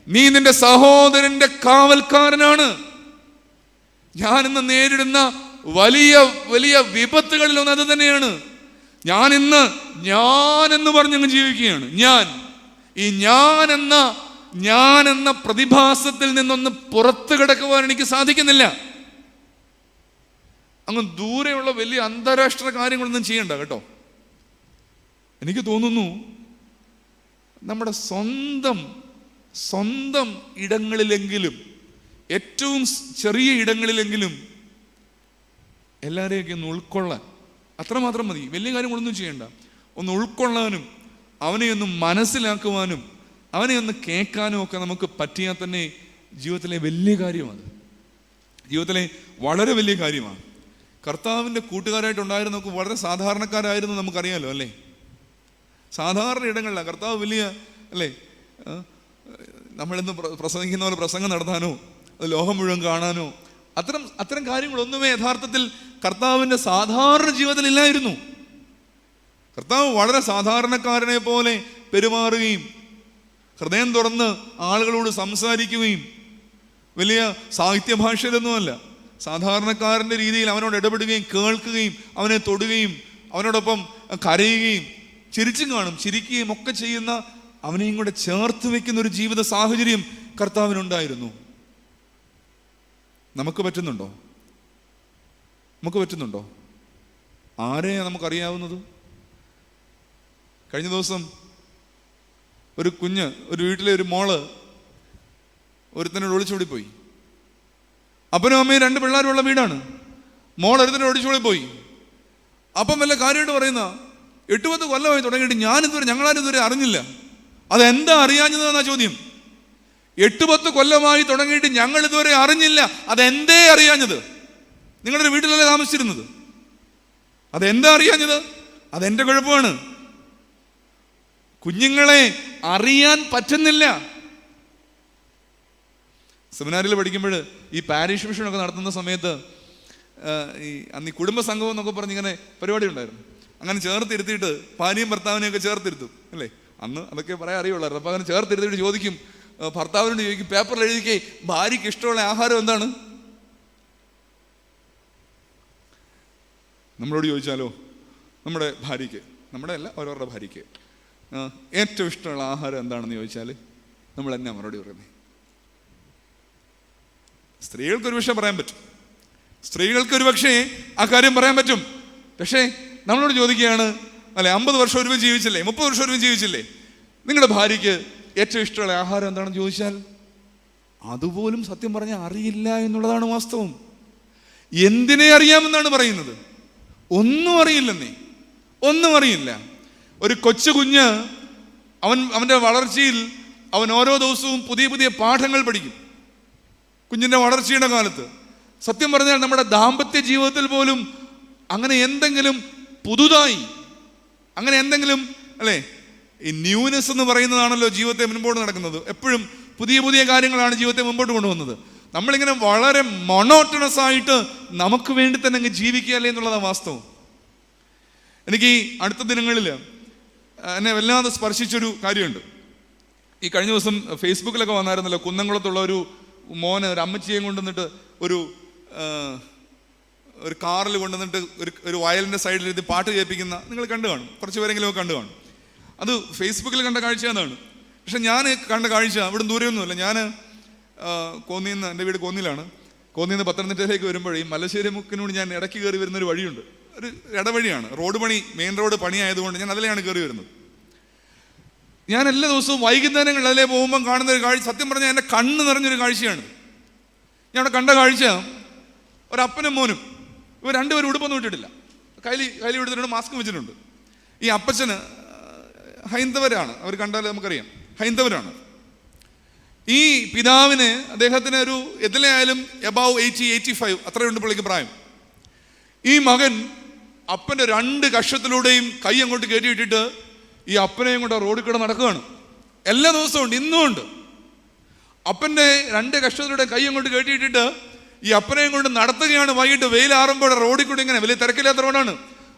നീ നിന്റെ സഹോദരന്റെ കാവൽക്കാരനാണ്. ഞാൻ ഇന്ന് നേരിടുന്ന വലിയ വലിയ വിപത്തുകളിലൊന്ന് അത് തന്നെയാണ്. ഞാനെന്ന് പറഞ്ഞങ്ങ് ജീവിക്കുകയാണ്. ഞാൻ എന്ന പ്രതിഭാസത്തിൽ നിന്നൊന്ന് പുറത്തു കിടക്കുവാൻ എനിക്ക് സാധിക്കുന്നില്ല. അങ്ങ് ദൂരെയുള്ള വലിയ അന്താരാഷ്ട്ര കാര്യങ്ങളൊന്നും ചെയ്യണ്ട കേട്ടോ. എനിക്ക് തോന്നുന്നു നമ്മുടെ സ്വന്തം ഇടങ്ങളിലെങ്കിലും, ഏറ്റവും ചെറിയ ഇടങ്ങളിലെങ്കിലും എല്ലാവരെയൊക്കെ ഒന്ന് ഉൾക്കൊള്ളാൻ അത്രമാത്രം മതി. വലിയ കാര്യങ്ങളൊന്നും ചെയ്യണ്ട. ഒന്ന് ഉൾക്കൊള്ളാനും അവനെ ഒന്ന് മനസ്സിലാക്കുവാനും അവനെ ഒന്ന് കേൾക്കാനും ഒക്കെ നമുക്ക് പറ്റിയാൽ തന്നെ ജീവിതത്തിലെ വലിയ കാര്യമാണ്. ജീവിതത്തിലെ വളരെ വലിയ കാര്യമാണ്. കർത്താവിൻ്റെ കൂട്ടുകാരായിട്ടുണ്ടായിരുന്ന നമുക്ക് വളരെ സാധാരണക്കാരായിരുന്നു, നമുക്കറിയാലോ അല്ലേ. സാധാരണ ഇടങ്ങളിലാണ് കർത്താവ് വലിയ അല്ലേ. നമ്മളിന്ന് പ്രസംഗിക്കുന്ന പോലെ പ്രസംഗം നടത്താനോ അത് ലോകം മുഴുവൻ കാണാനോ അത്തരം കാര്യങ്ങളൊന്നുമേ യഥാർത്ഥത്തിൽ കർത്താവിൻ്റെ സാധാരണ ജീവിതത്തിൽ ഇല്ലായിരുന്നു. കർത്താവ് വളരെ സാധാരണക്കാരനെ പോലെ പെരുമാറുകയും ഹൃദയം തുറന്ന് ആളുകളോട് സംസാരിക്കുകയും വലിയ സാഹിത്യ ഭാഷയിലൊന്നുമല്ല, സാധാരണക്കാരൻ്റെ രീതിയിൽ അവനോട് ഇടപെടുകയും കേൾക്കുകയും അവനെ തൊടുകയും അവനോടൊപ്പം കരയുകയും ചിരിച്ചും കാണും ചിരിക്കുകയും ഒക്കെ ചെയ്യുന്ന, അവനെയും കൂടെ ചേർത്ത് വെക്കുന്ന ഒരു ജീവിത സാഹചര്യം കർത്താവിനുണ്ടായിരുന്നു. നമുക്ക് പറ്റുന്നുണ്ടോ? ആരെയാണ് നമുക്കറിയാവുന്നത്? കഴിഞ്ഞ ദിവസം ഒരു വീട്ടിലെ ഒരു മോള് ഒരുത്തനോട് ഒളിച്ചോടി പോയി. അപ്പനും അമ്മയും 2 പിള്ളേരുള്ള വീടാണ്. മോൾ ഒരുത്തനോട് ഒളിച്ചോടി പോയി. അപ്പം വല്ല കാര്യമായിട്ട് പറയുന്ന 8-10 കൊല്ലമായി തുടങ്ങിയിട്ട് ഞങ്ങളാരും ഇതുവരെ അറിഞ്ഞില്ല. അതെന്താ അറിയാഞ്ഞതെന്നാ ചോദ്യം. 8-10 കൊല്ലമായി തുടങ്ങിയിട്ട് ഞങ്ങൾ ഇതുവരെ അറിഞ്ഞില്ല. അതെന്തേ അറിയാഞ്ഞത്? നിങ്ങളുടെ വീട്ടിലല്ലേ താമസിച്ചിരുന്നത്. അതെന്താ അറിയാഞ്ഞത്? അതെന്റെ കുഴപ്പമാണ്. കുഞ്ഞുങ്ങളെ അറിയാൻ പറ്റുന്നില്ല. സെമിനാരിൽ പഠിക്കുമ്പോൾ ഈ പാരിഷ് മിഷനൊക്കെ നടത്തുന്ന സമയത്ത് അന്ന് ഈ കുടുംബ സംഗമം എന്നൊക്കെ പറഞ്ഞ് ഇങ്ങനെ പരിപാടി ഉണ്ടായിരുന്നു. അങ്ങനെ ചേർത്തിരുത്തിയിട്ട് ഭാര്യയും ഭർത്താവിനെയൊക്കെ ചേർത്തിരുത്തും അല്ലേ. അന്ന് അതൊക്കെ പറയാൻ അറിയുള്ളായിരുന്നു. അപ്പോൾ അങ്ങനെ ചേർത്തിരുത്തിയിട്ട് ചോദിക്കും, ഭർത്താവിനോട് ചോദിക്കും, പേപ്പറിൽ എഴുതിക്കേ ഭാര്യയ്ക്ക് ഇഷ്ടമുള്ള ആഹാരം എന്താണ്? നമ്മളോട് ചോദിച്ചാലോ, നമ്മുടെ ഭാര്യയ്ക്ക്, നമ്മുടെ അല്ല ഓരോരുടെ ഭാര്യയ്ക്ക് ഏറ്റവും ഇഷ്ടമുള്ള ആഹാരം എന്താണെന്ന് ചോദിച്ചാൽ നമ്മൾ എന്നാ മറുപടി പറയുന്നത്? സ്ത്രീകൾക്കൊരു പക്ഷേ പറയാൻ പറ്റും, സ്ത്രീകൾക്കൊരു പക്ഷേ ആ കാര്യം പറയാൻ പറ്റും. പക്ഷേ നമ്മളോട് ചോദിക്കുകയാണ് അല്ലെ, 50 വർഷം ഒരുമിച്ച് ജീവിച്ചില്ലേ, 30 വർഷം ഒരുമിച്ച് ജീവിച്ചില്ലേ, നിങ്ങളുടെ ഭാര്യയ്ക്ക് ഏറ്റവും ഇഷ്ടമുള്ള ആഹാരം എന്താണെന്ന് ചോദിച്ചാൽ അതുപോലും സത്യം പറഞ്ഞാൽ അറിയില്ല എന്നുള്ളതാണ് വാസ്തവം. എന്തിനെ അറിയാമെന്നാണ് പറയുന്നത്? ഒന്നും അറിയില്ല. ഒരു കൊച്ചു കുഞ്ഞ് അവൻ്റെ വളർച്ചയിൽ അവൻ ഓരോ ദിവസവും പുതിയ പുതിയ പാഠങ്ങൾ പഠിക്കും. കുഞ്ഞിൻ്റെ വളർച്ചയുടെ കാലത്ത് സത്യം പറഞ്ഞാൽ നമ്മുടെ ദാമ്പത്യ ജീവിതത്തിൽ പോലും അങ്ങനെ എന്തെങ്കിലും പുതുതായി, അങ്ങനെ എന്തെങ്കിലും അല്ലേ, ഈ ന്യൂനെസ് എന്ന് പറയുന്നതാണല്ലോ ജീവിതത്തെ മുൻപോട്ട് നടക്കുന്നത്. എപ്പോഴും പുതിയ പുതിയ കാര്യങ്ങളാണ് ജീവിതത്തെ മുമ്പോട്ട് കൊണ്ടുപോകുന്നത്. നമ്മളിങ്ങനെ വളരെ മൊണോട്ടണസ് ആയിട്ട് നമുക്ക് വേണ്ടി തന്നെ അങ്ങ് ജീവിക്കുക അല്ലേ എന്നുള്ളതാണ് വാസ്തവം. എനിക്ക് ഈ അടുത്ത ദിനങ്ങളിൽ എന്നെ വല്ലാതെ സ്പർശിച്ചൊരു കാര്യമുണ്ട്. ഈ കഴിഞ്ഞ ദിവസം ഫേസ്ബുക്കിലൊക്കെ വന്നായിരുന്നല്ലോ, കുന്നംകുളത്തുള്ള ഒരു മോന് ഒരു അമ്മച്ചിയെ കൊണ്ടുവന്നിട്ട് ഒരു കാറിൽ കൊണ്ടുവന്നിട്ട് ഒരു വയലിൻ്റെ സൈഡിലിരുത്തി പാട്ട് കേൾപ്പിക്കുന്ന നിങ്ങൾ കണ്ടു കാണും, കുറച്ച് പേരെങ്കിലും കണ്ടു കാണും. അത് ഫേസ്ബുക്കിൽ കണ്ട കാഴ്ച എന്നാണ്. പക്ഷെ ഞാൻ കണ്ട കാഴ്ച ഇവിടെ ദൂരെയൊന്നുമില്ല. ഞാൻ കോന്നിന്ന്, എൻ്റെ വീട് കോന്നിയിലാണ്. കോന്നിന്ന് പത്തനംതിട്ടയിലേക്ക് വരുമ്പോഴേ ഈ മലശ്ശേരി മുക്കിനോട് ഞാൻ ഇടയ്ക്ക് കയറി വരുന്നൊരു വഴിയുണ്ട്, ഒരു ഇടവഴിയാണ്. റോഡ് പണി, മെയിൻ റോഡ് പണിയായതുകൊണ്ട് ഞാൻ അതിലെയാണ് കയറി വരുന്നത്. ഞാൻ എല്ലാ ദിവസവും വൈകുന്നേരങ്ങളിൽ അതിലേ പോകുമ്പം കാണുന്ന ഒരു കാഴ്ച, സത്യം പറഞ്ഞാൽ എൻ്റെ കണ്ണ് നിറഞ്ഞൊരു കാഴ്ചയാണ്. ഞാൻ അവിടെ കണ്ട കാഴ്ച, ഒരപ്പനും മോനും, ഇവർ രണ്ടുപേരും ഉടുപ്പൊന്നും ഇട്ടിട്ടില്ല, കയ്യിൽ എടുത്തിട്ടുണ്ട്, മാസ്ക് വെച്ചിട്ടുണ്ട്. ഈ അപ്പച്ചന് ഹൈന്ദവരാണ്, അവർ കണ്ടാൽ നമുക്കറിയാം ഹൈന്ദവരാണ്. ഈ പിതാവിന്, അദ്ദേഹത്തിന് ഒരു എതിലായാലും എബവ് 80-85 അത്രയുണ്ട് പുള്ളിക്ക് പ്രായം. ഈ മകൻ അപ്പൻ്റെ 2 കക്ഷത്തിലൂടെയും കൈ അങ്ങോട്ട് കയറ്റിയിട്ടിട്ട് ഈ അപ്പനെയും കൊണ്ട് റോഡിൽ കൂടെ നടക്കുകയാണ്. എല്ലാ ദിവസവും ഉണ്ട്, ഇന്നും ഉണ്ട്. അപ്പൻ്റെ 2 കക്ഷത്തിലൂടെ കൈ അങ്ങോട്ട് കയറ്റിയിട്ടിട്ട് ഈ അപ്പനെയും കൊണ്ട് നടത്തുകയാണ്. വൈകിട്ട് വെയിലാറുമ്പോൾ റോഡിൽ കൂടെ, ഇങ്ങനെ വലിയ തിരക്കില്ലാത്ത റോഡാണ്,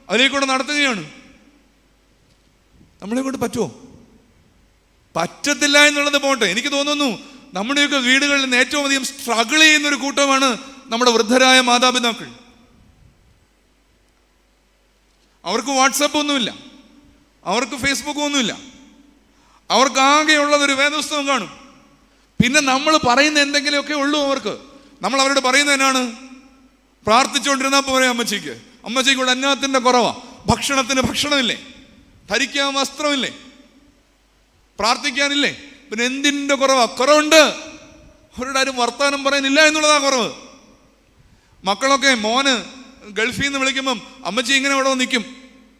അതിലേക്ക് കൂടെ നടത്തുകയാണ്. നമ്മളെ കൊണ്ട് പറ്റുമോ? പറ്റത്തില്ല എന്നുള്ളത് പോട്ടെ. എനിക്ക് തോന്നുന്നു നമ്മുടെയൊക്കെ വീടുകളിൽ നിന്ന് ഏറ്റവും അധികം സ്ട്രഗിൾ ചെയ്യുന്നൊരു കൂട്ടമാണ് നമ്മുടെ വൃദ്ധരായ മാതാപിതാക്കൾ. അവർക്ക് വാട്സപ്പ് ഒന്നുമില്ല, അവർക്ക് ഫേസ്ബുക്ക് ഒന്നുമില്ല, അവർക്ക് ആകെയുള്ളതൊരു വേദപുസ്തകം കാണും. പിന്നെ നമ്മൾ പറയുന്ന എന്തെങ്കിലുമൊക്കെ ഉള്ളൂ അവർക്ക്. നമ്മൾ അവരോട് പറയുന്നത് എന്നാണ്? പ്രാർത്ഥിച്ചുകൊണ്ടിരുന്നാൽ പോരെ അമ്മച്ചിക്കുള്ള അന്നത്തിൻ്റെ കുറവാ, ഭക്ഷണത്തിന് ഭക്ഷണമില്ലേ, ധരിക്കാൻ വസ്ത്രമില്ലേ, പ്രാർത്ഥിക്കാനില്ലേ, പിന്നെ എന്തിൻ്റെ കുറവാ? കുറവുണ്ട്. അവരുടെ ആരും വർത്താനം പറയാനില്ല എന്നുള്ളതാ കുറവ്. മക്കളൊക്കെ മോന് ഗൾഫിൽ നിന്ന് വിളിക്കുമ്പം അമ്മച്ചി ഇങ്ങനെ ഇവിടെ നിൽക്കും,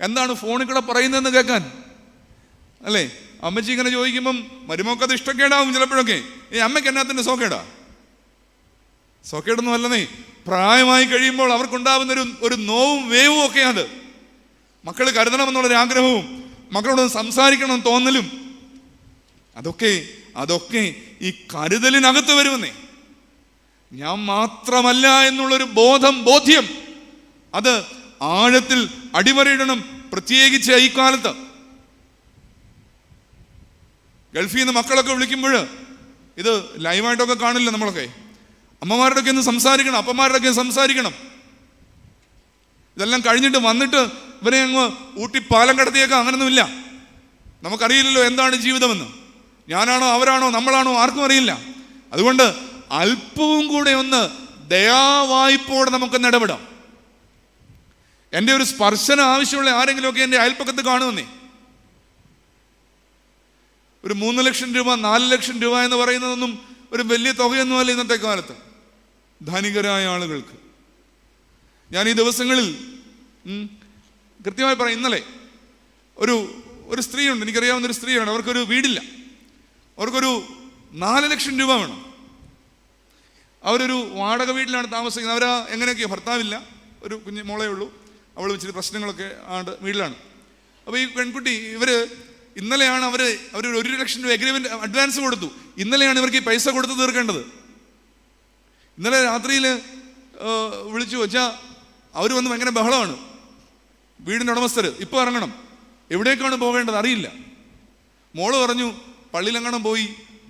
എന്താണ് ഫോണിൽ കൂടെ പറയുന്നതെന്ന് കേൾക്കാൻ, അല്ലേ? അമ്മച്ചി ഇങ്ങനെ ചോദിക്കുമ്പം മരുമക്കത് ഇഷ്ടക്കേടാവും ചിലപ്പോഴൊക്കെ. ഈ അമ്മയ്ക്ക് എന്നാത്തിൻ്റെ സോക്കേടൊന്നും അല്ലെന്നേ. പ്രായമായി കഴിയുമ്പോൾ അവർക്കുണ്ടാവുന്ന ഒരു നോവും വേവും ഒക്കെയാണ്. മക്കൾ കരുതണമെന്നുള്ളൊരു ആഗ്രഹവും മക്കളോട് സംസാരിക്കണം തോന്നലും, അതൊക്കെ ഈ കരുതലിനകത്ത് വരുമെന്നേ. ഞാൻ മാത്രമല്ല എന്നുള്ളൊരു ബോധ്യം അത് ആഴത്തിൽ അടിവരയിടണം. പ്രത്യേകിച്ച് ഈ കാലത്ത് ഗൾഫിൽ നിന്ന് മക്കളൊക്കെ വിളിക്കുമ്പോൾ ഇത് ലൈവായിട്ടൊക്കെ കാണില്ല നമ്മളൊക്കെ. അമ്മമാരുടെയൊക്കെ ഒന്ന് സംസാരിക്കണം, അപ്പന്മാരുടെയൊക്കെ സംസാരിക്കണം. ഇതെല്ലാം കഴിഞ്ഞിട്ട് വന്നിട്ട് ഇവരെ അങ്ങ് ഊട്ടി പാലം കടത്തിയേക്കാം, അങ്ങനൊന്നുമില്ല. നമുക്കറിയില്ലല്ലോ എന്താണ് ജീവിതമെന്ന്. ഞാനാണോ അവരാണോ നമ്മളാണോ ആർക്കും അറിയില്ല. അതുകൊണ്ട് അല്പവും കൂടെ ഒന്ന് ദയാവായ്പോടെ നമുക്കൊന്ന് ഇടപെടാം. എൻ്റെ ഒരു സ്പർശനം ആവശ്യമുള്ള ആരെങ്കിലുമൊക്കെ എൻ്റെ അയൽപ്പക്കത്ത് കാണുമെന്നേ. ഒരു 3 ലക്ഷം രൂപ 4 ലക്ഷം രൂപ എന്ന് പറയുന്നതൊന്നും ഒരു വലിയ തുകയൊന്നുമല്ല ഇന്നത്തെ കാലത്ത് ധനികരായ ആളുകൾക്ക്. ഞാൻ ഈ ദിവസങ്ങളിൽ കൃത്യമായി പറയാം. ഇന്നലെ ഒരു സ്ത്രീയുണ്ട്, എനിക്കറിയാവുന്ന ഒരു സ്ത്രീയാണ്. അവർക്കൊരു വീടില്ല, അവർക്കൊരു 4 ലക്ഷം രൂപ വേണം. അവരൊരു വാടക വീട്ടിലാണ് താമസിക്കുന്നത്. അവരാ എങ്ങനെയൊക്കെയോ, ഭർത്താവില്ല, ഒരു കുഞ്ഞ് മോളേ ഉള്ളൂ, അവൾ വെച്ചിട്ട് പ്രശ്നങ്ങളൊക്കെ ആണ്, വീട്ടിലാണ്. അപ്പോൾ ഈ പെൺകുട്ടി, ഇന്നലെയാണ് അവർ 1 ലക്ഷം രൂപ എഗ്രിമെന്റ് അഡ്വാൻസ് കൊടുത്തു. ഇന്നലെയാണ് ഇവർക്ക് ഈ പൈസ കൊടുത്ത് തീർക്കേണ്ടത്. ഇന്നലെ രാത്രിയിൽ വിളിച്ചു വെച്ചാൽ അവർ വന്ന് ഭയങ്കര ബഹളമാണ്. വീടിൻ്റെ ഉടമസ്ഥർ ഇപ്പോൾ ഇറങ്ങണം, എവിടേക്കാണ് പോകേണ്ടത് അറിയില്ല. മോള് പറഞ്ഞു പള്ളിയിലെങ്ങണം പോയി,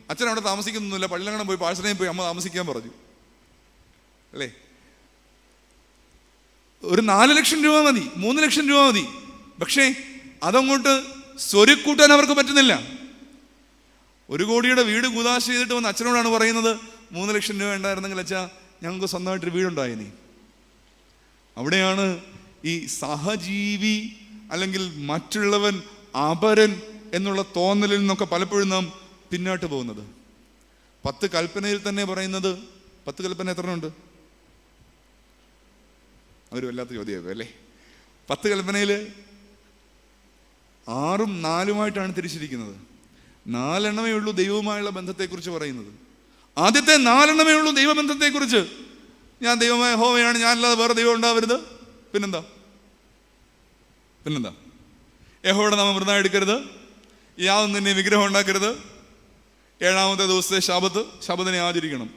അച്ഛൻ അവിടെ താമസിക്കുന്നൊന്നുമില്ല, പള്ളിയിലെങ്ങണം പോയി പാഴ്സലയിൽ പോയി അമ്മ താമസിക്കാൻ പറഞ്ഞു, അല്ലേ? ഒരു 4 ലക്ഷം രൂപ മതി, 3 ലക്ഷം രൂപ മതി. പക്ഷേ അതങ്ങോട്ട് സ്വരുക്കൂട്ടാൻ അവർക്ക് പറ്റുന്നില്ല. 1 കോടിയുടെ വീട് കുദാശ ചെയ്തിട്ട് വന്ന് അച്ഛനോടാണ് പറയുന്നത് 3 ലക്ഷം രൂപ ഉണ്ടായിരുന്നെങ്കിൽ അച്ഛാ ഞങ്ങൾക്ക് സ്വന്തമായിട്ടൊരു വീടുണ്ടായിനി. അവിടെയാണ് ഈ സഹജീവി അല്ലെങ്കിൽ മറ്റുള്ളവൻ അപരൻ എന്നുള്ള തോന്നലിൽ നിന്നൊക്കെ പലപ്പോഴും നാം പിന്നോട്ട് പോകുന്നത്. 10 കൽപ്പനയിൽ തന്നെ പറയുന്നത്, 10 കൽപ്പന എത്ര ഉണ്ട്? അതൊരു വല്ലാത്ത ചോദ്യമാകും അല്ലേ? 10 കൽപ്പനയിൽ 6ഉം 4ഉമായിട്ടാണ് തിരിച്ചിരിക്കുന്നത്. 4 എണ്ണമേ ഉള്ളൂ ദൈവവുമായുള്ള ബന്ധത്തെക്കുറിച്ച് പറയുന്നത്. ആദ്യത്തെ 4 എണ്ണമേ ഉള്ളൂ ദൈവബന്ധത്തെക്കുറിച്ച്. ഞാൻ ദൈവമായ യഹോവയാണ്, ഞാനല്ലാതെ വേറെ ദൈവം ഉണ്ടാവരുത്. പിന്നെന്താ? യഹോവയുടെ നാമം വൃഥാ എടുക്കരുത്, യാതൊന്നിനെ വിഗ്രഹം ഉണ്ടാക്കരുത്, 7ാമത്തെ ദിവസത്തെ ശബത്തിനെ ആചരിക്കണം.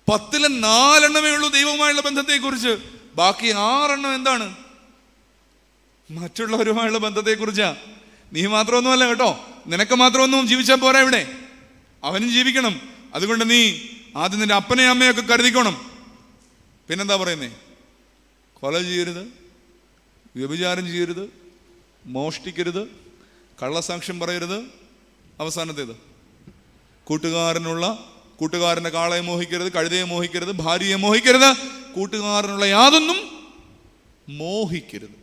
10ലെ 4 എണ്ണമേ ഉള്ളൂ ദൈവവുമായുള്ള ബന്ധത്തെക്കുറിച്ച്. ബാക്കി 6 എണ്ണം എന്താണ്? മറ്റുള്ളവരുമായുള്ള ബന്ധത്തെക്കുറിച്ചാ. നീ മാത്രമൊന്നുമല്ല കേട്ടോ, നിനക്ക് മാത്രമൊന്നും ജീവിച്ചാൽ പോരാ, ഇവിടെ അവനും ജീവിക്കണം. അതുകൊണ്ട് നീ ആദ്യം നിന്റെ അപ്പനെ അമ്മയൊക്കെ കരുതിക്കോണം. പിന്നെന്താ പറയുന്നേ? കൊല ചെയ്യരുത്, വ്യഭിചാരം ചെയ്യരുത്, മോഷ്ടിക്കരുത്, കള്ളസാക്ഷ്യം പറയരുത്. അവസാനത്തേത് കൂട്ടുകാരൻ്റെ കാളയെ മോഹിക്കരുത്, കഴുതയെ മോഹിക്കരുത്, ഭാര്യയെ മോഹിക്കരുത്, കൂട്ടുകാരനുള്ള യാതൊന്നും മോഹിക്കരുത്.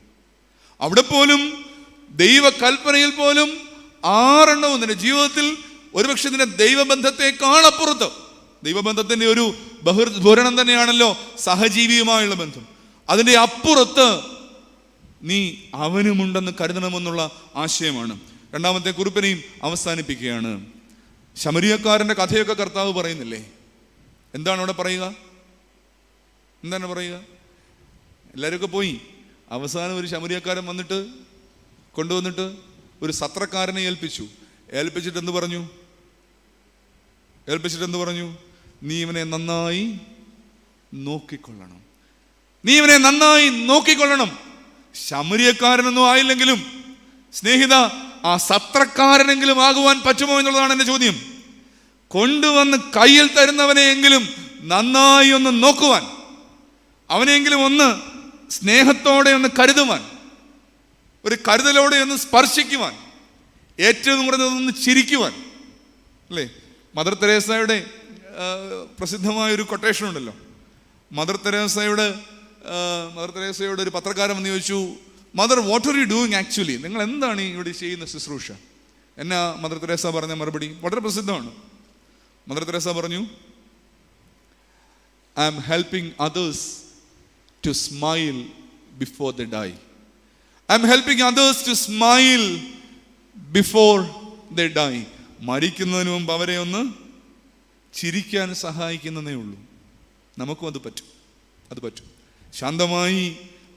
അവിടെ പോലും ദൈവകൽപ്പനയിൽ പോലും 6 എണ്ണവും നിന്റെ ജീവിതത്തിൽ ഒരുപക്ഷെ നിന്റെ ദൈവബന്ധത്തെക്കാൾ അപ്പുറത്ത്, ദൈവബന്ധത്തിന്റെ ഒരു ബഹിർഭൂരണം തന്നെയാണല്ലോ സഹജീവിയുമായുള്ള ബന്ധം, അതിൻ്റെ അപ്പുറത്ത് നീ അവനുമുണ്ടെന്ന് കരുതണമെന്നുള്ള ആശയമാണ്. രണ്ടാമത്തെ കുറിപ്പിനെയും അവസാനിപ്പിക്കുകയാണ്. ശമരിയക്കാരൻ്റെ കഥയൊക്കെ കർത്താവ് പറയുന്നില്ലേ? എന്താണ് അവിടെ പറയുക? എന്താണ് പറയുക? എല്ലാവരും പോയി അവസാനം ഒരു ശമരിയക്കാരൻ കൊണ്ടുവന്നിട്ട് ഒരു സത്രക്കാരനെ ഏൽപ്പിച്ചിട്ട് എന്ത് പറഞ്ഞു? നീ ഇവനെ നന്നായി നോക്കിക്കൊള്ളണം. ശമരിയക്കാരനൊന്നും ആയില്ലെങ്കിലും സ്നേഹിത, ആ സത്രക്കാരനെങ്കിലും ആകുവാൻ പറ്റുമോ എന്നുള്ളതാണ് എൻ്റെ ചോദ്യം. കൊണ്ടുവന്ന് കയ്യിൽ തരുന്നവനെയെങ്കിലും നന്നായി ഒന്ന് നോക്കുവാൻ, അവനെങ്കിലും ഒന്ന് സ്നേഹത്തോടെ ഒന്ന് കരുതുവാൻ, ഒരു കരുതലോടെ ഒന്ന് സ്പർശിക്കുവാൻ, ഏറ്റവും കുറഞ്ഞതൊന്ന് ചിരിക്കുവാൻ. അല്ലേ? മദർ തെരേസയുടെ പ്രസിദ്ധമായൊരു കൊട്ടേഷൻ ഉണ്ടല്ലോ. മദർ തെരേസയുടെ ഒരു പത്രക്കാരൻ വന്ന് ചോദിച്ചു, mother, what are you doing actually? നിങ്ങൾ എന്താണ് ഇവിടെ ചെയ്യുന്ന ശുശ്രൂഷ? എന്നാ മദർ തെരേസ പറഞ്ഞ മറുപടി വളരെ പ്രസിദ്ധമാണ്. മദർ തെരേസ പറഞ്ഞു, I am helping others to smile before they die. I am helping others to smile before they die. മരിക്കുന്നതിന് മുമ്പ് അവരെ ഒന്ന് ചിരിക്കാൻ സഹായിക്കുന്നതേ ഉള്ളൂ. നമുക്കും അത് പറ്റും. ശാന്തമായി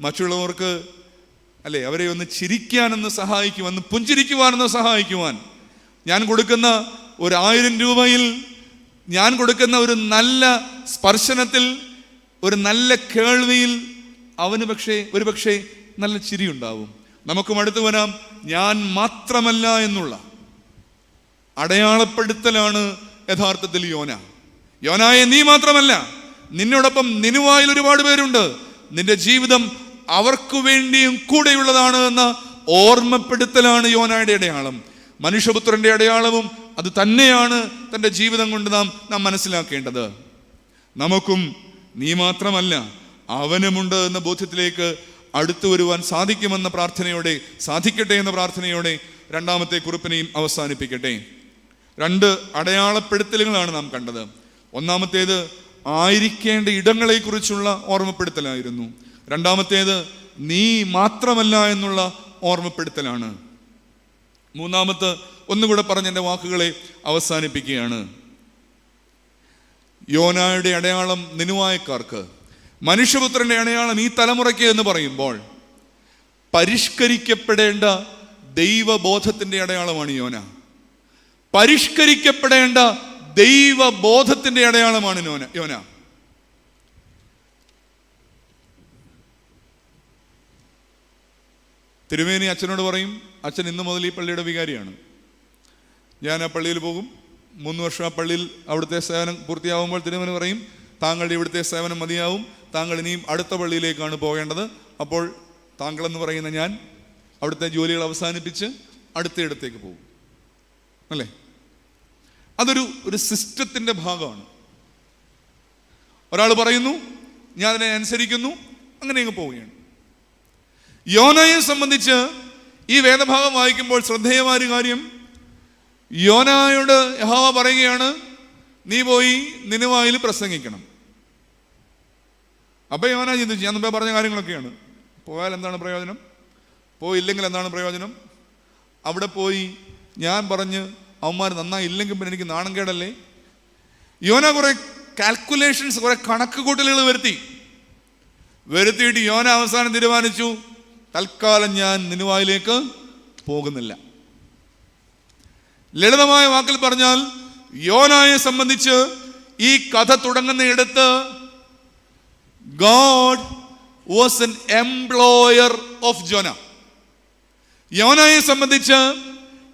മറ്റുള്ളവർക്ക് അവരെ ഒന്ന് ചിരിക്കാനെന്ന് സഹായിക്കുവാൻ, ഒന്ന് പുഞ്ചിരിക്കുവാനെന്ന് സഹായിക്കുവാൻ, ഞാൻ കൊടുക്കുന്ന 1000 രൂപയിൽ, ഞാൻ കൊടുക്കുന്ന ഒരു നല്ല സ്പർശനത്തിൽ, ഒരു നല്ല കേൾവിയിൽ അവന് ഒരു പക്ഷേ നല്ല ചിരി ഉണ്ടാവും. നമുക്കും അടുത്ത് വരാം. ഞാൻ മാത്രമല്ല എന്നുള്ള അടയാളപ്പെടുത്തലാണ് യഥാർത്ഥത്തിൽ യോനായെ നീ മാത്രമല്ല, നിന്നോടൊപ്പം നിനുവായിൽ ഒരുപാട് പേരുണ്ട്. നിന്റെ ജീവിതം അവർക്ക് വേണ്ടിയും കൂടെയുള്ളതാണ് എന്ന ഓർമ്മപ്പെടുത്തലാണ് യോനായുടെ അടയാളം. മനുഷ്യപുത്രന്റെ അടയാളവും അത് തന്നെയാണ് തൻ്റെ ജീവിതം കൊണ്ട് നാം മനസ്സിലാക്കേണ്ടത്. നമുക്കും നീ മാത്രമല്ല അവനുമുണ്ട് എന്ന ബോധ്യത്തിലേക്ക് അടുത്തു വരുവാൻ സാധിക്കട്ടെ എന്ന പ്രാർത്ഥനയോടെ രണ്ടാമത്തെ കുറിപ്പിനെയും അവസാനിപ്പിക്കട്ടെ. 2 അടയാളപ്പെടുത്തലുകളാണ് നാം കണ്ടത്. ഒന്നാമത്തേത് ആയിരിക്കേണ്ട ഇടങ്ങളെക്കുറിച്ചുള്ള ഓർമ്മപ്പെടുത്തലായിരുന്നു. രണ്ടാമത്തേത് നീ മാത്രമല്ല എന്നുള്ള ഓർമ്മപ്പെടുത്തലാണ്. മൂന്നാമത്തെ ഒന്നുകൂടെ പറഞ്ഞ് എൻ്റെ വാക്കുകളെ അവസാനിപ്പിക്കുകയാണ്. യോനായുടെ അടയാളം നിനുവായക്കാർക്ക്, മനുഷ്യപുത്രന്റെ അടയാളം ഈ തലമുറയ്ക്ക് എന്ന് പറയുമ്പോൾ പരിഷ്കരിക്കപ്പെടേണ്ട ദൈവബോധത്തിന്റെ അടയാളമാണ് യോന. പരിഷ്കരിക്കപ്പെടേണ്ട ദൈവബോധത്തിന്റെ അടയാളമാണ് യോന. തിരുമേനി അച്ഛനോട് പറയും, അച്ഛൻ ഇന്നു മുതൽ ഈ പള്ളിയുടെ വികാരിയാണ്. ഞാൻ ആ പള്ളിയിൽ പോകും. 3 വർഷം ആ പള്ളിയിൽ അവിടുത്തെ സേവനം പൂർത്തിയാവുമ്പോൾ തിരുമേനി പറയും, താങ്കളുടെ ഇവിടുത്തെ സേവനം മതിയാവും, താങ്കൾ ഇനിയും അടുത്ത പള്ളിയിലേക്കാണ് പോകേണ്ടത്. അപ്പോൾ താങ്കളെന്ന് പറയുന്ന ഞാൻ അവിടുത്തെ ജോലികൾ അവസാനിപ്പിച്ച് അടുത്തയിടത്തേക്ക് പോകും. അല്ലേ? അതൊരു സിസ്റ്റത്തിൻ്റെ ഭാഗമാണ്. ഒരാൾ പറയുന്നു, ഞാൻ അതിനെ അനുസരിക്കുന്നു, അങ്ങനെ അങ്ങ് പോവുകയാണ്. യോനയെ സംബന്ധിച്ച് ഈ വേദഭാഗം വായിക്കുമ്പോൾ ശ്രദ്ധേയമായ കാര്യം, യോനായോട് യഹോവ പറയുകയാണ്, നീ പോയി നിനുവായിൽ പ്രസംഗിക്കണം. അപ്പൊ യോന ചിന്തിച്ചു, ഞാൻ മുമ്പേ പറഞ്ഞ കാര്യങ്ങളൊക്കെയാണ്. പോയാൽ എന്താണ് പ്രയോജനം, പോയില്ലെങ്കിൽ എന്താണ് പ്രയോജനം? അവിടെ പോയി ഞാൻ പറഞ്ഞ് അവന്മാർ നന്നായില്ലെങ്കിൽ പിന്നെ എനിക്ക് നാണം കേടല്ലേ? യോന കുറെ കാൽക്കുലേഷൻസ്, കുറെ കണക്ക് കൂട്ടലുകൾ വരുത്തിയിട്ട് യോന അവസാനം തീരുമാനിച്ചു, തൽക്കാലം ഞാൻ നിനുവായിലേക്ക് പോകുന്നില്ല. ലളിതമായ വാക്കിൽ പറഞ്ഞാൽ, യോനായെ സംബന്ധിച്ച് ഈ കഥ തുടങ്ങുന്നിടത്ത് God was an employer of Jonah. യോനയെ സംബന്ധിച്ച്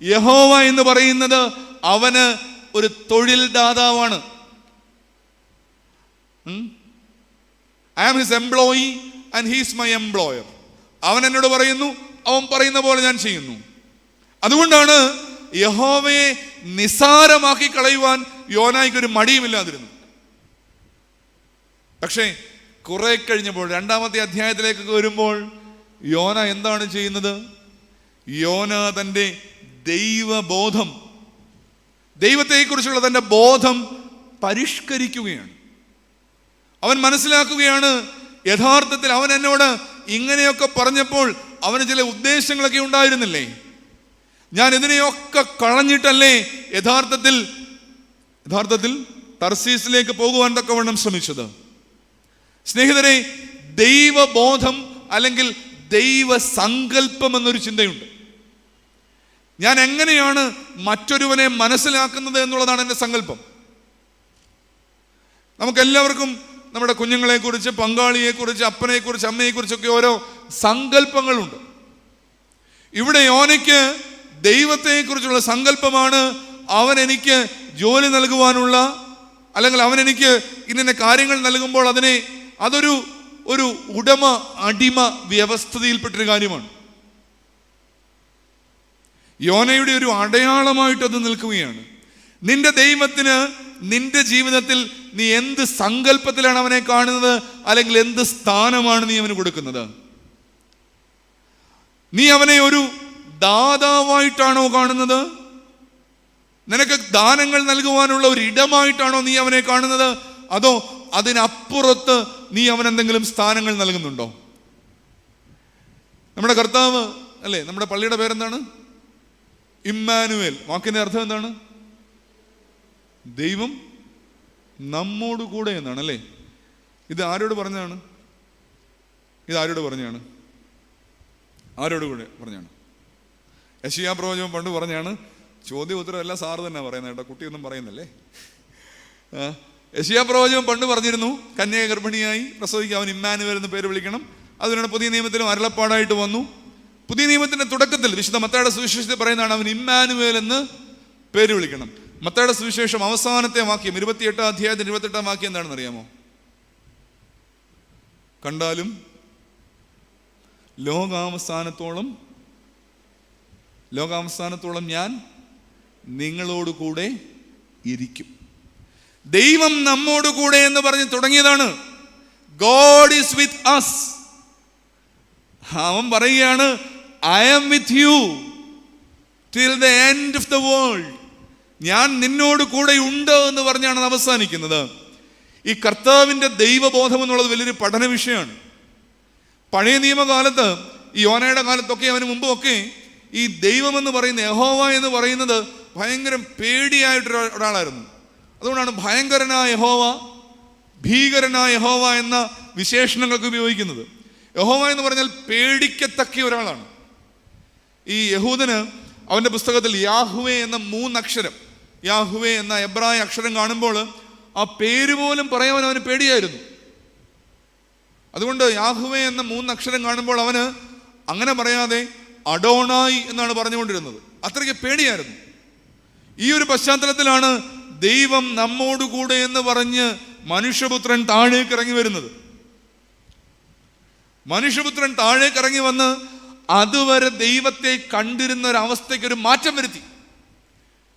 യഹോവ എന്ന് പറയുന്നത് അവന് ഒരു തൊഴിൽ ദാതാവാണ്. I am his employee and he's my employer. അവൻ എന്നോട് പറയുന്നു, അവൻ പറയുന്ന പോലെ ഞാൻ ചെയ്യുന്നു. അതുകൊണ്ടാണ് യഹോവയെ നിസാരമാക്കി കളയുവാൻ യോനായ്ക്ക് ഒരു മടിയുമില്ലാതിരുന്നു. പക്ഷേ കുറെ കഴിഞ്ഞപ്പോൾ, 2-ാമത്തെ അധ്യായത്തിലേക്ക് വരുമ്പോൾ യോന എന്താണ് ചെയ്യുന്നത്? യോന തൻ്റെ ദൈവബോധം, ദൈവത്തെക്കുറിച്ചുള്ള തൻ്റെ ബോധം പരിഷ്കരിക്കുകയാണ്. അവൻ മനസ്സിലാക്കുകയാണ്, യഥാർത്ഥത്തിൽ അവൻ എന്നോട് ഇങ്ങനെയൊക്കെ പറഞ്ഞപ്പോൾ അവന് ചില ഉദ്ദേശങ്ങളൊക്കെ ഉണ്ടായിരുന്നില്ലേ? ഞാൻ ഇതിനെയൊക്കെ കളഞ്ഞിട്ടല്ലേ യഥാർത്ഥത്തിൽ തർസീസിലേക്ക് പോകുവാൻ തക്കവണ്ണം ശ്രമിച്ചത്. സ്നേഹിതരെ, ദൈവബോധം അല്ലെങ്കിൽ ദൈവസങ്കല്പം എന്നൊരു ചിന്തയുണ്ട്. ഞാൻ എങ്ങനെയാണ് മറ്റൊരുവനെ മനസ്സിലാക്കുന്നത് എന്നുള്ളതാണ് എൻ്റെ സങ്കല്പം. നമുക്കെല്ലാവർക്കും നമ്മുടെ കുഞ്ഞുങ്ങളെക്കുറിച്ച്, പങ്കാളിയെക്കുറിച്ച്, അപ്പനെക്കുറിച്ച്, അമ്മയെക്കുറിച്ചൊക്കെ ഓരോ സങ്കല്പങ്ങളുണ്ട്. ഇവിടെ യോനയ്ക്ക് ദൈവത്തെക്കുറിച്ചുള്ള സങ്കല്പമാണ്. അവൻ എനിക്ക് ജോലി നൽകുവാനുള്ള, അല്ലെങ്കിൽ അവൻ എനിക്ക് ഇന്ന കാര്യങ്ങൾ നൽകുമ്പോൾ അതൊരു ഉടമ അടിമ വ്യവസ്ഥയിൽപ്പെട്ടൊരു കാര്യമാണ്. യോനയുടെ ഒരു അടയാളമായിട്ട് അത് നിൽക്കുകയാണ്. നിന്റെ ദൈവത്തിന് നിന്റെ ജീവിതത്തിൽ നീ എന്ത് സങ്കല്പത്തിലാണ് അവനെ കാണുന്നത്, അല്ലെങ്കിൽ എന്ത് സ്ഥാനമാണ് നീ അവന് കൊടുക്കുന്നത്? നീ അവനെ ഒരു ദാതാവായിട്ടാണോ കാണുന്നത്? നിനക്ക് ദാനങ്ങൾ നൽകുവാനുള്ള ഒരു ഇടമായിട്ടാണോ നീ അവനെ കാണുന്നത്? അതോ അതിനപ്പുറത്ത് നീ അവനെന്തെങ്കിലും സ്ഥാനങ്ങൾ നൽകുന്നുണ്ടോ? നമ്മുടെ കർത്താവ് അല്ലേ, നമ്മുടെ പള്ളിയുടെ പേരെന്താണ്? ഇമ്മാനുവേൽ. വാക്കിന്റെ അർത്ഥം എന്താണ്? ദൈവം നമ്മോട് കൂടെ എന്നാണ് അല്ലേ. ഇത് ആരോട് പറഞ്ഞാണ്? ആരോട് കൂടെ പറഞ്ഞാണ്? യെശയ്യാ പ്രവചനം പണ്ട് പറഞ്ഞാണ്. ചോദ്യം ഉത്തരം എല്ലാം സാറ് തന്നെ പറയുന്നത് കേട്ടോ, കുട്ടിയൊന്നും പറയുന്നല്ലേ. യെശയ്യാ പ്രവചനം പണ്ട് പറഞ്ഞിരുന്നു, കന്യക ഗർഭിണിയായി പ്രസവിക്കുക, അവൻ ഇമ്മാനുവേൽ എന്ന് പേര് വിളിക്കണം. അതിനാണ് പുതിയ നിയമത്തിലും അരുളപ്പാടായിട്ട് വന്നു. പുതിയ നിയമത്തിന്റെ തുടക്കത്തിൽ വിശുദ്ധ മത്തായിയുടെ സുവിശേഷത്തിൽ പറയുന്നതാണ്, അവൻ ഇമ്മാനുവേൽ എന്ന് പേര് വിളിക്കണം. മത്തായിയുടെ സുവിശേഷം അവസാനത്തെ വാക്യം 28-ാം അധ്യായത്തിൽ 28-ാം വാക്യം എന്താണെന്ന് അറിയാമോ? കണ്ടാലും ലോകാവസാനത്തോളം ഞാൻ നിങ്ങളോട് കൂടെ ഇരിക്കും. ദൈവം നമ്മോട് കൂടെ എന്ന് പറഞ്ഞ് തുടങ്ങിയതാണ്. God is with us. അവൻ പറയുകയാണ്, I am with you till the end of the world. ഞാൻ നിന്നോട് കൂടെ ഉണ്ട് എന്ന് പറഞ്ഞാണ് അവസാനിക്കുന്നത്. ഈ കർത്താവിൻ്റെ ദൈവബോധം എന്നുള്ളത് വലിയൊരു പഠന വിഷയമാണ്. പഴയ നിയമകാലത്ത്, ഈ യോനയുടെ കാലത്തൊക്കെ, അവന് മുമ്പൊക്കെ ഈ ദൈവമെന്ന് പറയുന്ന, യഹോവ എന്ന് പറയുന്നത് ഭയങ്കര പേടിയായിട്ടൊരു ഒരാളായിരുന്നു. അതുകൊണ്ടാണ് ഭയങ്കരനായ യഹോവ, ഭീകരനായ യഹോവ എന്ന വിശേഷണങ്ങൾക്ക് ഉപയോഗിക്കുന്നത്. യഹോവ എന്ന് പറഞ്ഞാൽ പേടിക്കത്തക്ക ഒരാളാണ്. ഈ യഹൂദന് അവൻ്റെ പുസ്തകത്തിൽ യാഹ്വേ എന്ന 3 അക്ഷരം, യാഹ്വേ എന്ന എബ്രായ അക്ഷരം കാണുമ്പോൾ ആ പേര് പോലും പറയാൻ അവന് പേടിയായിരുന്നു. അതുകൊണ്ട് യാഹ്വേ എന്ന 3 അക്ഷരം കാണുമ്പോൾ അവന് അങ്ങനെ പറയാതെ അഡോണായി എന്നാണ് പറഞ്ഞുകൊണ്ടിരുന്നത്. അത്രയ്ക്ക് പേടിയായിരുന്നു. ഈ ഒരു പശ്ചാത്തലത്തിലാണ് ദൈവം നമ്മോടുകൂടെ എന്ന് പറഞ്ഞ് മനുഷ്യപുത്രൻ താഴേക്ക് ഇറങ്ങി വരുന്നത്. മനുഷ്യപുത്രൻ താഴേക്ക് ഇറങ്ങി വന്ന് അതുവരെ ദൈവത്തെ കണ്ടിരുന്ന ഒരവസ്ഥയ്ക്ക് ഒരു മാറ്റം വരുത്തി.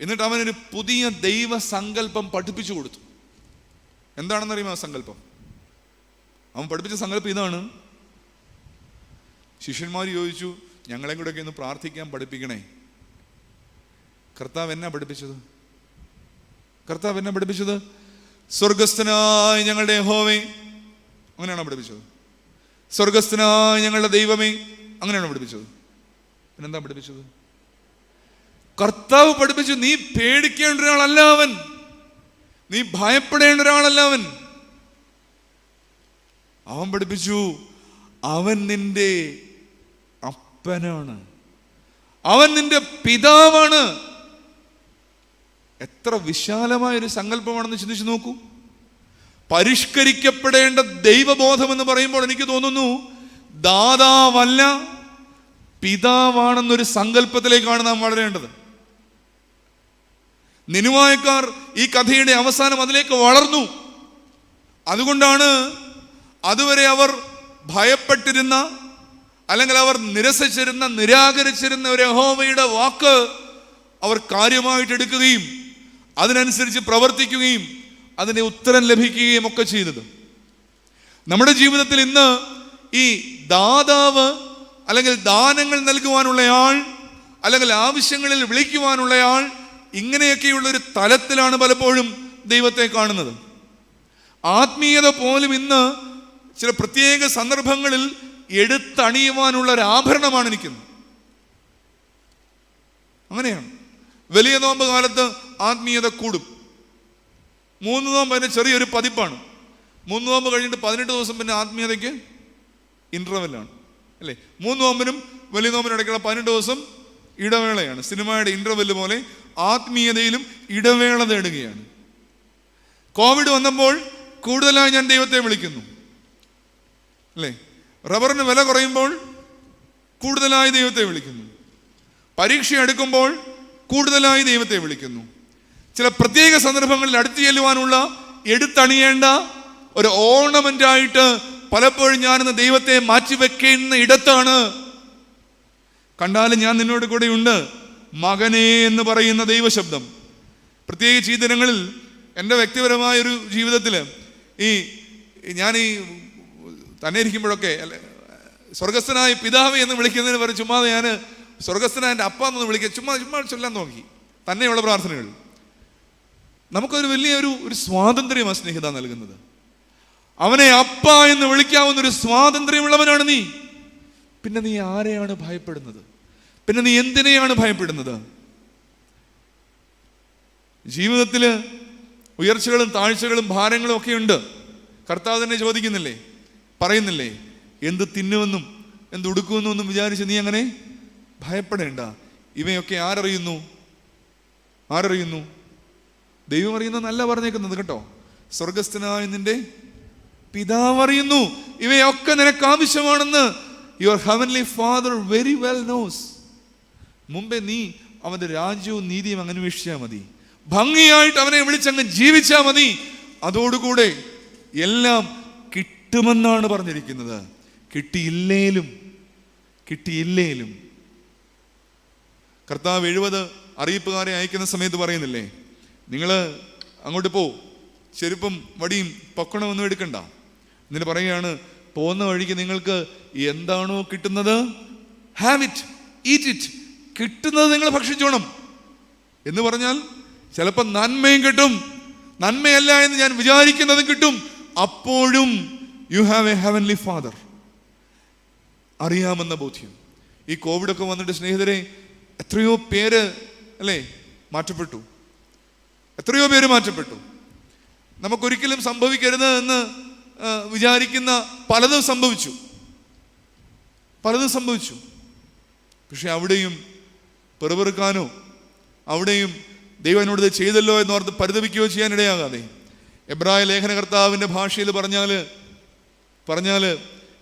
എന്നിട്ട് അവനൊരു പുതിയ ദൈവ സങ്കല്പം പഠിപ്പിച്ചു കൊടുത്തു. എന്താണെന്നറിയുമോ ആ സങ്കല്പം? അവൻ പഠിപ്പിച്ച സങ്കല്പം ഇതാണ്. ശിഷ്യന്മാർ ചോദിച്ചു, ഞങ്ങളെ കൂടെയൊക്കെ ഒന്ന് പ്രാർത്ഥിക്കാൻ പഠിപ്പിക്കണേ. കർത്താവ് എന്നാ പഠിപ്പിച്ചത്? സ്വർഗസ്ഥനായ ഞങ്ങളുടെ യഹോവേ, അങ്ങനെയാണോ പഠിപ്പിച്ചത്? സ്വർഗസ്ഥനായ ഞങ്ങളുടെ ദൈവമേ, അങ്ങനെയാണോ പഠിപ്പിച്ചത്? പിന്നെന്താ പഠിപ്പിച്ചത്? കർത്താവ് പഠിപ്പിച്ചു, നീ പേടിക്കേണ്ട ഒരാളല്ല അവൻ, നീ ഭയപ്പെടേണ്ട ഒരാളല്ല അവൻ. അവൻ പഠിപ്പിച്ചു, അവൻ നിന്റെ അപ്പനാണ്, അവൻ നിന്റെ പിതാവാണ്. എത്ര വിശാലമായൊരു സങ്കല്പമാണെന്ന് ചിന്തിച്ചു നോക്കൂ. പരിഷ്കരിക്കപ്പെടേണ്ട ദൈവബോധം എന്ന് പറയുമ്പോൾ എനിക്ക് തോന്നുന്നു, ദാതാവല്ല, പിതാവാണെന്നൊരു സങ്കല്പത്തിലേക്കാണ് നാം വളരേണ്ടത്. നിനുവായക്കാർ ഈ കഥയുടെ അവസാനം അതിലേക്ക് വളർന്നു. അതുകൊണ്ടാണ് അതുവരെ അവർ ഭയപ്പെട്ടിരുന്ന, അല്ലെങ്കിൽ അവർ നിരസിച്ചിരുന്ന, നിരാകരിച്ചിരുന്ന ഒരു യഹോവയുടെ വാക്ക് അവർ കാര്യമായിട്ട് എടുക്കുകയും അതിനനുസരിച്ച് പ്രവർത്തിക്കുകയും അതിൻ്റെ ഉത്തരം ലഭിക്കുകയും ഒക്കെ ചെയ്തത്. നമ്മുടെ ജീവിതത്തിൽ ഇന്ന് ഈ ദാതാവ്, അല്ലെങ്കിൽ ദാനങ്ങൾ നൽകുവാനുള്ളയാൾ, അല്ലെങ്കിൽ ആവശ്യങ്ങളിൽ വിളിക്കുവാനുള്ളയാൾ, ഇങ്ങനെയൊക്കെയുള്ളൊരു തലത്തിലാണ് പലപ്പോഴും ദൈവത്തെ കാണുന്നത്. ആത്മീയത പോലും ഇന്ന് ചില പ്രത്യേക സന്ദർഭങ്ങളിൽ എടുത്തണിയുവാനുള്ള ഒരു ആഭരണമാണ് നിൽക്കുന്നത്. അങ്ങനെയാണ്. വലിയ നോമ്പ് കാലത്ത് ആത്മീയത കൂടും. 3 നോമ്പ് അതിൻ്റെ ചെറിയൊരു പതിപ്പാണ്. 3 നോമ്പ് കഴിഞ്ഞിട്ട് 18 ദിവസം പിന്നെ ആത്മീയതയ്ക്ക് ഇൻ്റർവെല്ലാണ്, അല്ലേ? 3 നോമ്പിനും വലിയ നോമ്പിനും ഇടയ്ക്കുള്ള 18 ദിവസം ഇടവേളയാണ്. സിനിമയുടെ ഇൻ്റർവെല്ല് പോലെ ആത്മീയതയിലും ഇടവേള തേടുകയാണ്. കോവിഡ് വന്നപ്പോൾ കൂടുതലായി ഞാൻ ദൈവത്തെ വിളിക്കുന്നു, അല്ലേ? റബ്ബറിന് വില കുറയുമ്പോൾ കൂടുതലായി ദൈവത്തെ വിളിക്കുന്നു. പരീക്ഷ എടുക്കുമ്പോൾ കൂടുതലായി ദൈവത്തെ വിളിക്കുന്നു. ചില പ്രത്യേക സന്ദർഭങ്ങളിൽ അടുത്ത് ചെല്ലുവാനുള്ള, എടുത്തണിയേണ്ട ഒരു ഓർണമെന്റ് ആയിട്ട് പലപ്പോഴും ഞാനിന്ന് ദൈവത്തെ മാറ്റിവെക്കുന്ന ഇടത്താണ്. കണ്ടാലും ഞാൻ നിന്നോട് കൂടെ ഉണ്ട്, മകനേ എന്ന് പറയുന്ന ദൈവശബ്ദം. പ്രത്യേകിച്ച് ഈ ദിനങ്ങളിൽ എൻ്റെ വ്യക്തിപരമായൊരു ജീവിതത്തിൽ ഞാൻ തന്നെ ഇരിക്കുമ്പോഴൊക്കെ സ്വർഗസ്ഥനായ പിതാവ് എന്ന് വിളിക്കുന്നതിന് പറയും ചുമ്മാതെ ഞാൻ സ്വർഗസ്ഥനായ എൻ്റെ അപ്പ എന്ന് വിളിക്കുക, ചുമ്മാ ചൊല്ലാൻ നോക്കി. തന്നെയുള്ള പ്രാർത്ഥനകൾ നമുക്കൊരു വലിയൊരു സ്വാതന്ത്ര്യമാണ് സ്നേഹിത നൽകുന്നത്. അവനെ അപ്പ എന്ന് വിളിക്കാവുന്നൊരു സ്വാതന്ത്ര്യമുള്ളവനാണ് നീ. പിന്നെ നീ ആരെയാണ് ഭയപ്പെടുന്നത്? പിന്നെ നീ എന്തിനെയാണ് ഭയപ്പെടുന്നത്? ജീവിതത്തിൽ ഉയർച്ചകളും താഴ്ചകളും ഭാരങ്ങളും ഒക്കെ ഉണ്ട്. കർത്താവ് തന്നെ ചോദിക്കുന്നില്ലേ, പറയുന്നില്ലേ, എന്ത് തിന്നുമെന്നും എന്ത് ഉടുക്കുമെന്നും ഒന്നും വിചാരിച്ച് നീ അങ്ങനെ ഭയപ്പെടേണ്ട. ഇവയൊക്കെ ആരറിയുന്നു? ദൈവം അറിയുന്നതല്ല പറഞ്ഞേക്കുന്നത് കേട്ടോ. സ്വർഗസ്ഥനായ നിന്റെ പിതാവ് അറിയുന്നു. ഇവയൊക്കെ നിനക്ക് ആവശ്യമാണെന്ന് your heavenly father very well knows. മുമ്പേ നീ അവന്റെ രാജ്യവും നീതിയും അങ്ങ് അന്വേഷിച്ചാൽ മതി. ഭംഗിയായിട്ട് അവനെ വിളിച്ചങ്ങ് ജീവിച്ചാൽ മതി. അതോടുകൂടെ എല്ലാം കിട്ടുമെന്നാണ് പറഞ്ഞിരിക്കുന്നത്. കിട്ടിയില്ലേലും കർത്താവ് 70 അറിയിപ്പുകാരെ അയക്കുന്ന സമയത്ത് പറയുന്നില്ലേ, നിങ്ങൾ അങ്ങോട്ട് പോ, ചെരുപ്പും വടിയും പൊക്കണമൊന്നും എടുക്കണ്ട. എന്നിട്ട് പറയുകയാണ്, പോകുന്ന വഴിക്ക് നിങ്ങൾക്ക് എന്താണോ കിട്ടുന്നത്, ഹാവ് ഇറ്റ്, ഈറ്റ് ഇറ്റ്. കിട്ടുന്നത് നിങ്ങൾ ഭക്ഷിച്ചോണം എന്ന് പറഞ്ഞാൽ ചിലപ്പോൾ നന്മയും കിട്ടും, നന്മയല്ല എന്ന് ഞാൻ വിചാരിക്കുന്നതും കിട്ടും. അപ്പോഴും you have a heavenly father. അറിയാമെന്ന ബോധ്യം. ഈ കോവിഡൊക്കെ വന്നിട്ട് സ്നേഹിതരെ എത്രയോ പേര് അല്ലേ മാറ്റപ്പെട്ടു. നമുക്കൊരിക്കലും സംഭവിക്കരുത് എന്ന് വിചാരിക്കുന്ന പലതും സംഭവിച്ചു. പക്ഷെ അവിടെയും പെറുപെറുക്കാനോ അവിടെയും ദൈവം എന്നോട് ഇത് ചെയ്തല്ലോ എന്നോർത്ത് പരിതപിക്കുകയോ ചെയ്യാനിടയാകാതെ, എബ്രായ ലേഖനകർത്താവിൻ്റെ ഭാഷയിൽ പറഞ്ഞാൽ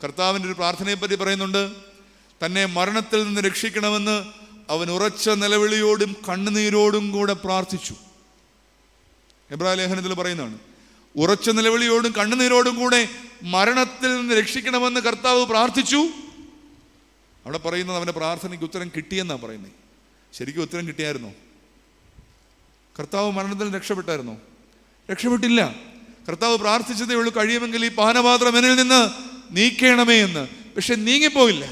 കർത്താവിൻ്റെ ഒരു പ്രാർത്ഥനയെപ്പറ്റി പറയുന്നുണ്ട്. തന്നെ മരണത്തിൽ നിന്ന് രക്ഷിക്കണമെന്ന് അവൻ ഉറച്ച നിലവിളിയോടും കണ്ണുനീരോടും കൂടെ പ്രാർത്ഥിച്ചു. എബ്രായ ലേഖനത്തിൽ പറയുന്നതാണ്, ഉറച്ച നിലവിളിയോടും കണ്ണുനീരോടും കൂടെ മരണത്തിൽ നിന്ന് രക്ഷിക്കണമെന്ന് കർത്താവ് പ്രാർത്ഥിച്ചു. അവിടെ പറയുന്നത് അവൻ്റെ പ്രാർത്ഥനയ്ക്ക് ഉത്തരം കിട്ടിയെന്നാണ് പറയുന്നത്. ശരിക്കും ഉത്തരം കിട്ടിയായിരുന്നോ? കർത്താവ് മരണത്തിൽ രക്ഷപ്പെട്ടായിരുന്നോ? രക്ഷപ്പെട്ടില്ല. കർത്താവ് പ്രാർത്ഥിച്ചതേ ഉള്ളൂ, കഴിയുമെങ്കിൽ ഈ പാനപാത്രം എന്നിൽ നിന്ന് നീക്കണമേ എന്ന്. പക്ഷെ നീങ്ങിപ്പോയില്ല.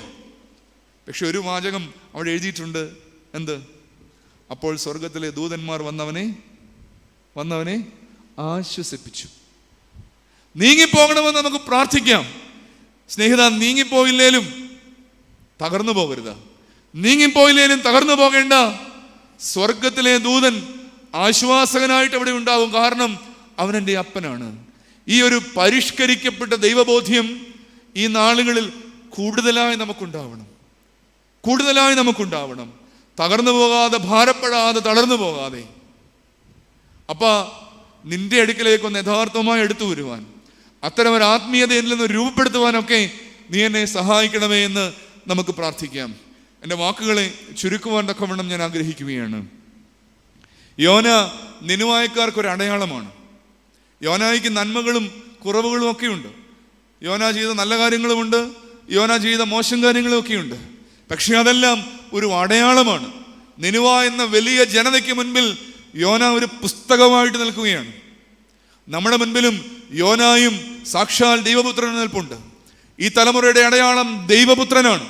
പക്ഷെ ഒരു വാചകം അവിടെ എഴുതിയിട്ടുണ്ട്. എന്ത്? അപ്പോൾ സ്വർഗത്തിലെ ദൂതന്മാർ വന്നവനെ ആശ്വസിപ്പിച്ചു. നീങ്ങിപ്പോകണമെന്ന് നമുക്ക് പ്രാർത്ഥിക്കാം. സ്നേഹിത, നീങ്ങിപ്പോയില്ലേലും തകർന്നു പോകരുത്. നീങ്ങിപ്പോയില്ലേലും തകർന്നു പോകേണ്ട. സ്വർഗത്തിലെ ദൂതൻ ആശ്വാസകനായിട്ട് അവിടെ ഉണ്ടാവും. കാരണം അവൻ എൻ്റെ അപ്പനാണ്. ഈ ഒരു പരിഷ്കരിക്കപ്പെട്ട ദൈവബോധ്യം ഈ നാളുകളിൽ കൂടുതലായി നമുക്കുണ്ടാവണം. തകർന്നു പോകാതെ, ഭാരപ്പെടാതെ, തളർന്നു പോകാതെ. അപ്പൊ നിന്റെ അടുക്കലേക്കൊന്ന് യഥാർത്ഥമായി എടുത്തു വരുവാൻ, അത്തരം ഒരു ആത്മീയതയിൽ നിന്ന് രൂപപ്പെടുത്തുവാനൊക്കെ നീ എന്നെ സഹായിക്കണമേ എന്ന് നമുക്ക് പ്രാർത്ഥിക്കാം. എൻ്റെ വാക്കുകളെ ചുരുക്കുവാൻ തക്കവണ്ണം ഞാൻ ആഗ്രഹിക്കുകയാണ്. യോന നിനുവായക്കാർക്കൊരു അടയാളമാണ്. യോനായ്ക്ക് നന്മകളും കുറവുകളും ഒക്കെയുണ്ട്. യോന ചെയ്ത നല്ല കാര്യങ്ങളുമുണ്ട്, യോന ചെയ്ത മോശം കാര്യങ്ങളും ഒക്കെയുണ്ട്. പക്ഷെ അതെല്ലാം ഒരു അടയാളമാണ്. നിനുവ എന്ന വലിയ ജനതയ്ക്ക് മുൻപിൽ യോന ഒരു പുസ്തകമായിട്ട് നിൽക്കുകയാണ്. നമ്മുടെ മുൻപിലും യോനായും സാക്ഷാൽ ദൈവപുത്രനും നിൽപ്പുണ്ട്. ഈ തലമുറയുടെ അടയാളം ദൈവപുത്രനാണ്.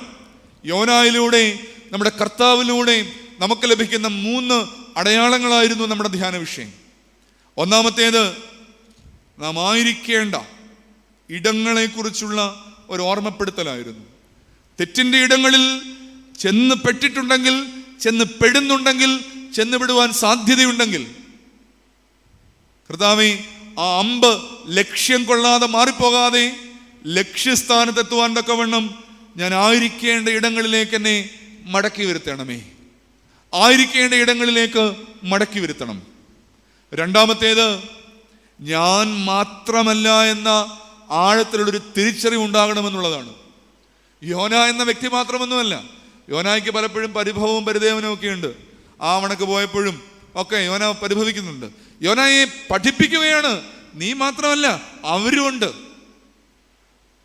യോനായിലൂടെ, നമ്മുടെ കർത്താവിലൂടെ നമുക്ക് ലഭിക്കുന്ന 3 അടയാളങ്ങളായിരുന്നു നമ്മുടെ ധ്യാന വിഷയം. ഒന്നാമത്തേത്, നാം ആയിരിക്കേണ്ട ഇടങ്ങളെക്കുറിച്ചുള്ള ഒരു ഓർമ്മപ്പെടുത്തലായിരുന്നു. തെറ്റിൻ്റെ ഇടങ്ങളിൽ ചെന്ന് പെട്ടിട്ടുണ്ടെങ്കിൽ, ചെന്ന് പെടുന്നുണ്ടെങ്കിൽ, ചെന്ന് വിടുവാൻ സാധ്യതയുണ്ടെങ്കിൽ, കർത്താവേ, ആ അമ്പ് ലക്ഷ്യം കൊള്ളാതെ മാറിപ്പോകാതെ ലക്ഷ്യസ്ഥാനത്തെത്തുവാൻ തക്കവണ്ണം ഞാൻ ആയിരിക്കേണ്ട ഇടങ്ങളിലേക്ക് എന്നെ മടക്കി വരുത്തണമേ. ആയിരിക്കേണ്ട ഇടങ്ങളിലേക്ക് മടക്കി വരുത്തണം. രണ്ടാമത്തേത്, ഞാൻ മാത്രമല്ല എന്ന ആഴത്തിലുള്ളൊരു തിരിച്ചറിവ് ഉണ്ടാകണമെന്നുള്ളതാണ്. യോന എന്ന വ്യക്തി മാത്രമൊന്നുമല്ല. യോനായ്ക്ക് പലപ്പോഴും പരിഭവവും പരിദേവനവും ഒക്കെ ഉണ്ട്. ആ വണക്ക് പോയപ്പോഴും ഒക്കെ യോന പരിഭവിക്കുന്നുണ്ട്. യോനയെ പഠിപ്പിക്കുകയാണ്, നീ മാത്രമല്ല, അവരുമുണ്ട്.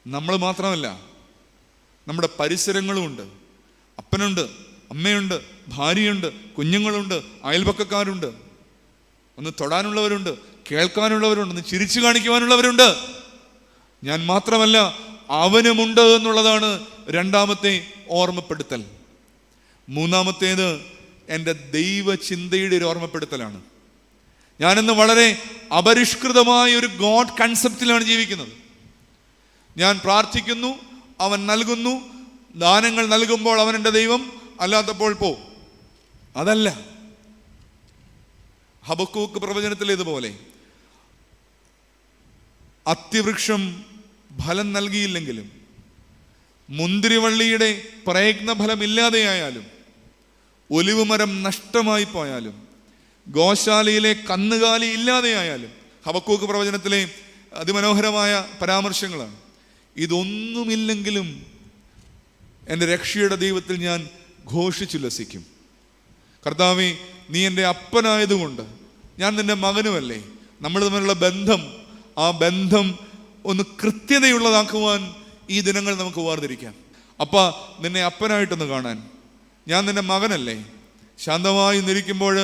നമ്മൾ മാത്രമല്ല, നമ്മുടെ പരിസരങ്ങളുമുണ്ട്. അപ്പനുണ്ട്, അമ്മയുണ്ട്, ഭാര്യയുണ്ട്, കുഞ്ഞുങ്ങളുണ്ട്, അയൽപക്കക്കാരുണ്ട്, ഒന്ന് തൊടാനുള്ളവരുണ്ട്, കേൾക്കാനുള്ളവരുണ്ട്, ഒന്ന് ചിരിച്ചു കാണിക്കുവാനുള്ളവരുണ്ട്. ഞാൻ മാത്രമല്ല, അവനുമുണ്ട് എന്നുള്ളതാണ് രണ്ടാമത്തെ ഓർമ്മപ്പെടുത്തൽ. മൂന്നാമത്തേത്, എൻ്റെ ദൈവചിന്തയുടെ ഒരു ഓർമ്മപ്പെടുത്തലാണ്. ഞാനിന്ന് വളരെ അപരിഷ്കൃതമായ ഒരു ഗോഡ് കൺസെപ്റ്റിലാണ് ജീവിക്കുന്നത്. ഞാൻ പ്രാർത്ഥിക്കുന്നു, അവൻ നൽകുന്നു, ദാനങ്ങൾ നൽകുമ്പോൾ അവൻ എൻ്റെ ദൈവം, അല്ലാത്തപ്പോൾ പോ. അതല്ല. ഹബക്കൂക്ക് പ്രവചനത്തിലേതുപോലെ അത്തിവൃക്ഷം ഫലം നൽകിയില്ലെങ്കിലും, മുന്തിരിവള്ളിയുടെ പ്രയത്നഫലം ഇല്ലാതെയായാലും, ഒലിവുമരം നഷ്ടമായി പോയാലും, ഗോശാലയിലെ കന്നുകാലി ഇല്ലാതെയായാലും, ഹബക്കൂക്ക് പ്രവചനത്തിലെ അതിമനോഹരമായ പരാമർശങ്ങളാണ്. ഇതൊന്നുമില്ലെങ്കിലും എൻ്റെ രക്ഷയുടെ ദൈവത്തിൽ ഞാൻ ഘോഷിച്ചുല്ലസിക്കും. കർത്താവേ, നീ എൻ്റെ അപ്പനായതുകൊണ്ട് ഞാൻ നിൻ്റെ മകനുമല്ലേ. നമ്മൾ തമ്മിലുള്ള ബന്ധം, ആ ബന്ധം ഒന്ന് കൃത്യതയുള്ളതാക്കുവാൻ ഈ ദിനങ്ങൾ നമുക്ക് വേർതിരിക്കാം. അപ്പ, നിന്നെ അപ്പനായിട്ടൊന്ന് കാണാൻ, ഞാൻ നിൻ്റെ മകനല്ലേ. ശാന്തമായി നിൽക്കുമ്പോൾ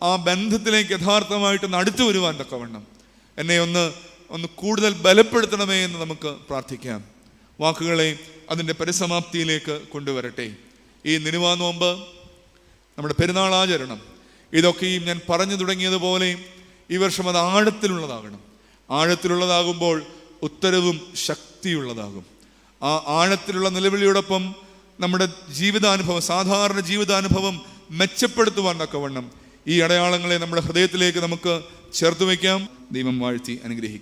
ആ ബന്ധത്തിലേക്ക് യഥാർത്ഥമായിട്ടൊന്ന് അടുത്തു വരുവാൻ തക്കവണ്ണം എന്നെ ഒന്ന് കൂടുതൽ ബലപ്പെടുത്തണമേ എന്ന് നമുക്ക് പ്രാർത്ഥിക്കാം. വാക്കുകളെ അതിൻ്റെ പരിസമാപ്തിയിലേക്ക് കൊണ്ടുവരട്ടെ. ഈ നിനുവ നോമ്പ്, നമ്മുടെ പെരുന്നാൾ ആചരണം, ഇതൊക്കെയും ഞാൻ പറഞ്ഞു തുടങ്ങിയതുപോലെ ഈ വർഷം അത് ആഴത്തിലുള്ളതാകണം. ആഴത്തിലുള്ളതാകുമ്പോൾ ഉത്തരവും ശക്തിയുള്ളതാകും. ആ ആഴത്തിലുള്ള നിലവിളിയോടൊപ്പം നമ്മുടെ ജീവിതാനുഭവം, സാധാരണ ജീവിതാനുഭവം മെച്ചപ്പെടുത്തുവാൻ തക്കവണ്ണം ഈ അടയാളങ്ങളെ നമ്മുടെ ഹൃദയത്തിലേക്ക് നമുക്ക് ചേർത്ത് വയ്ക്കാം. ദൈവം വാഴ്ത്തി അനുഗ്രഹിക്കാം.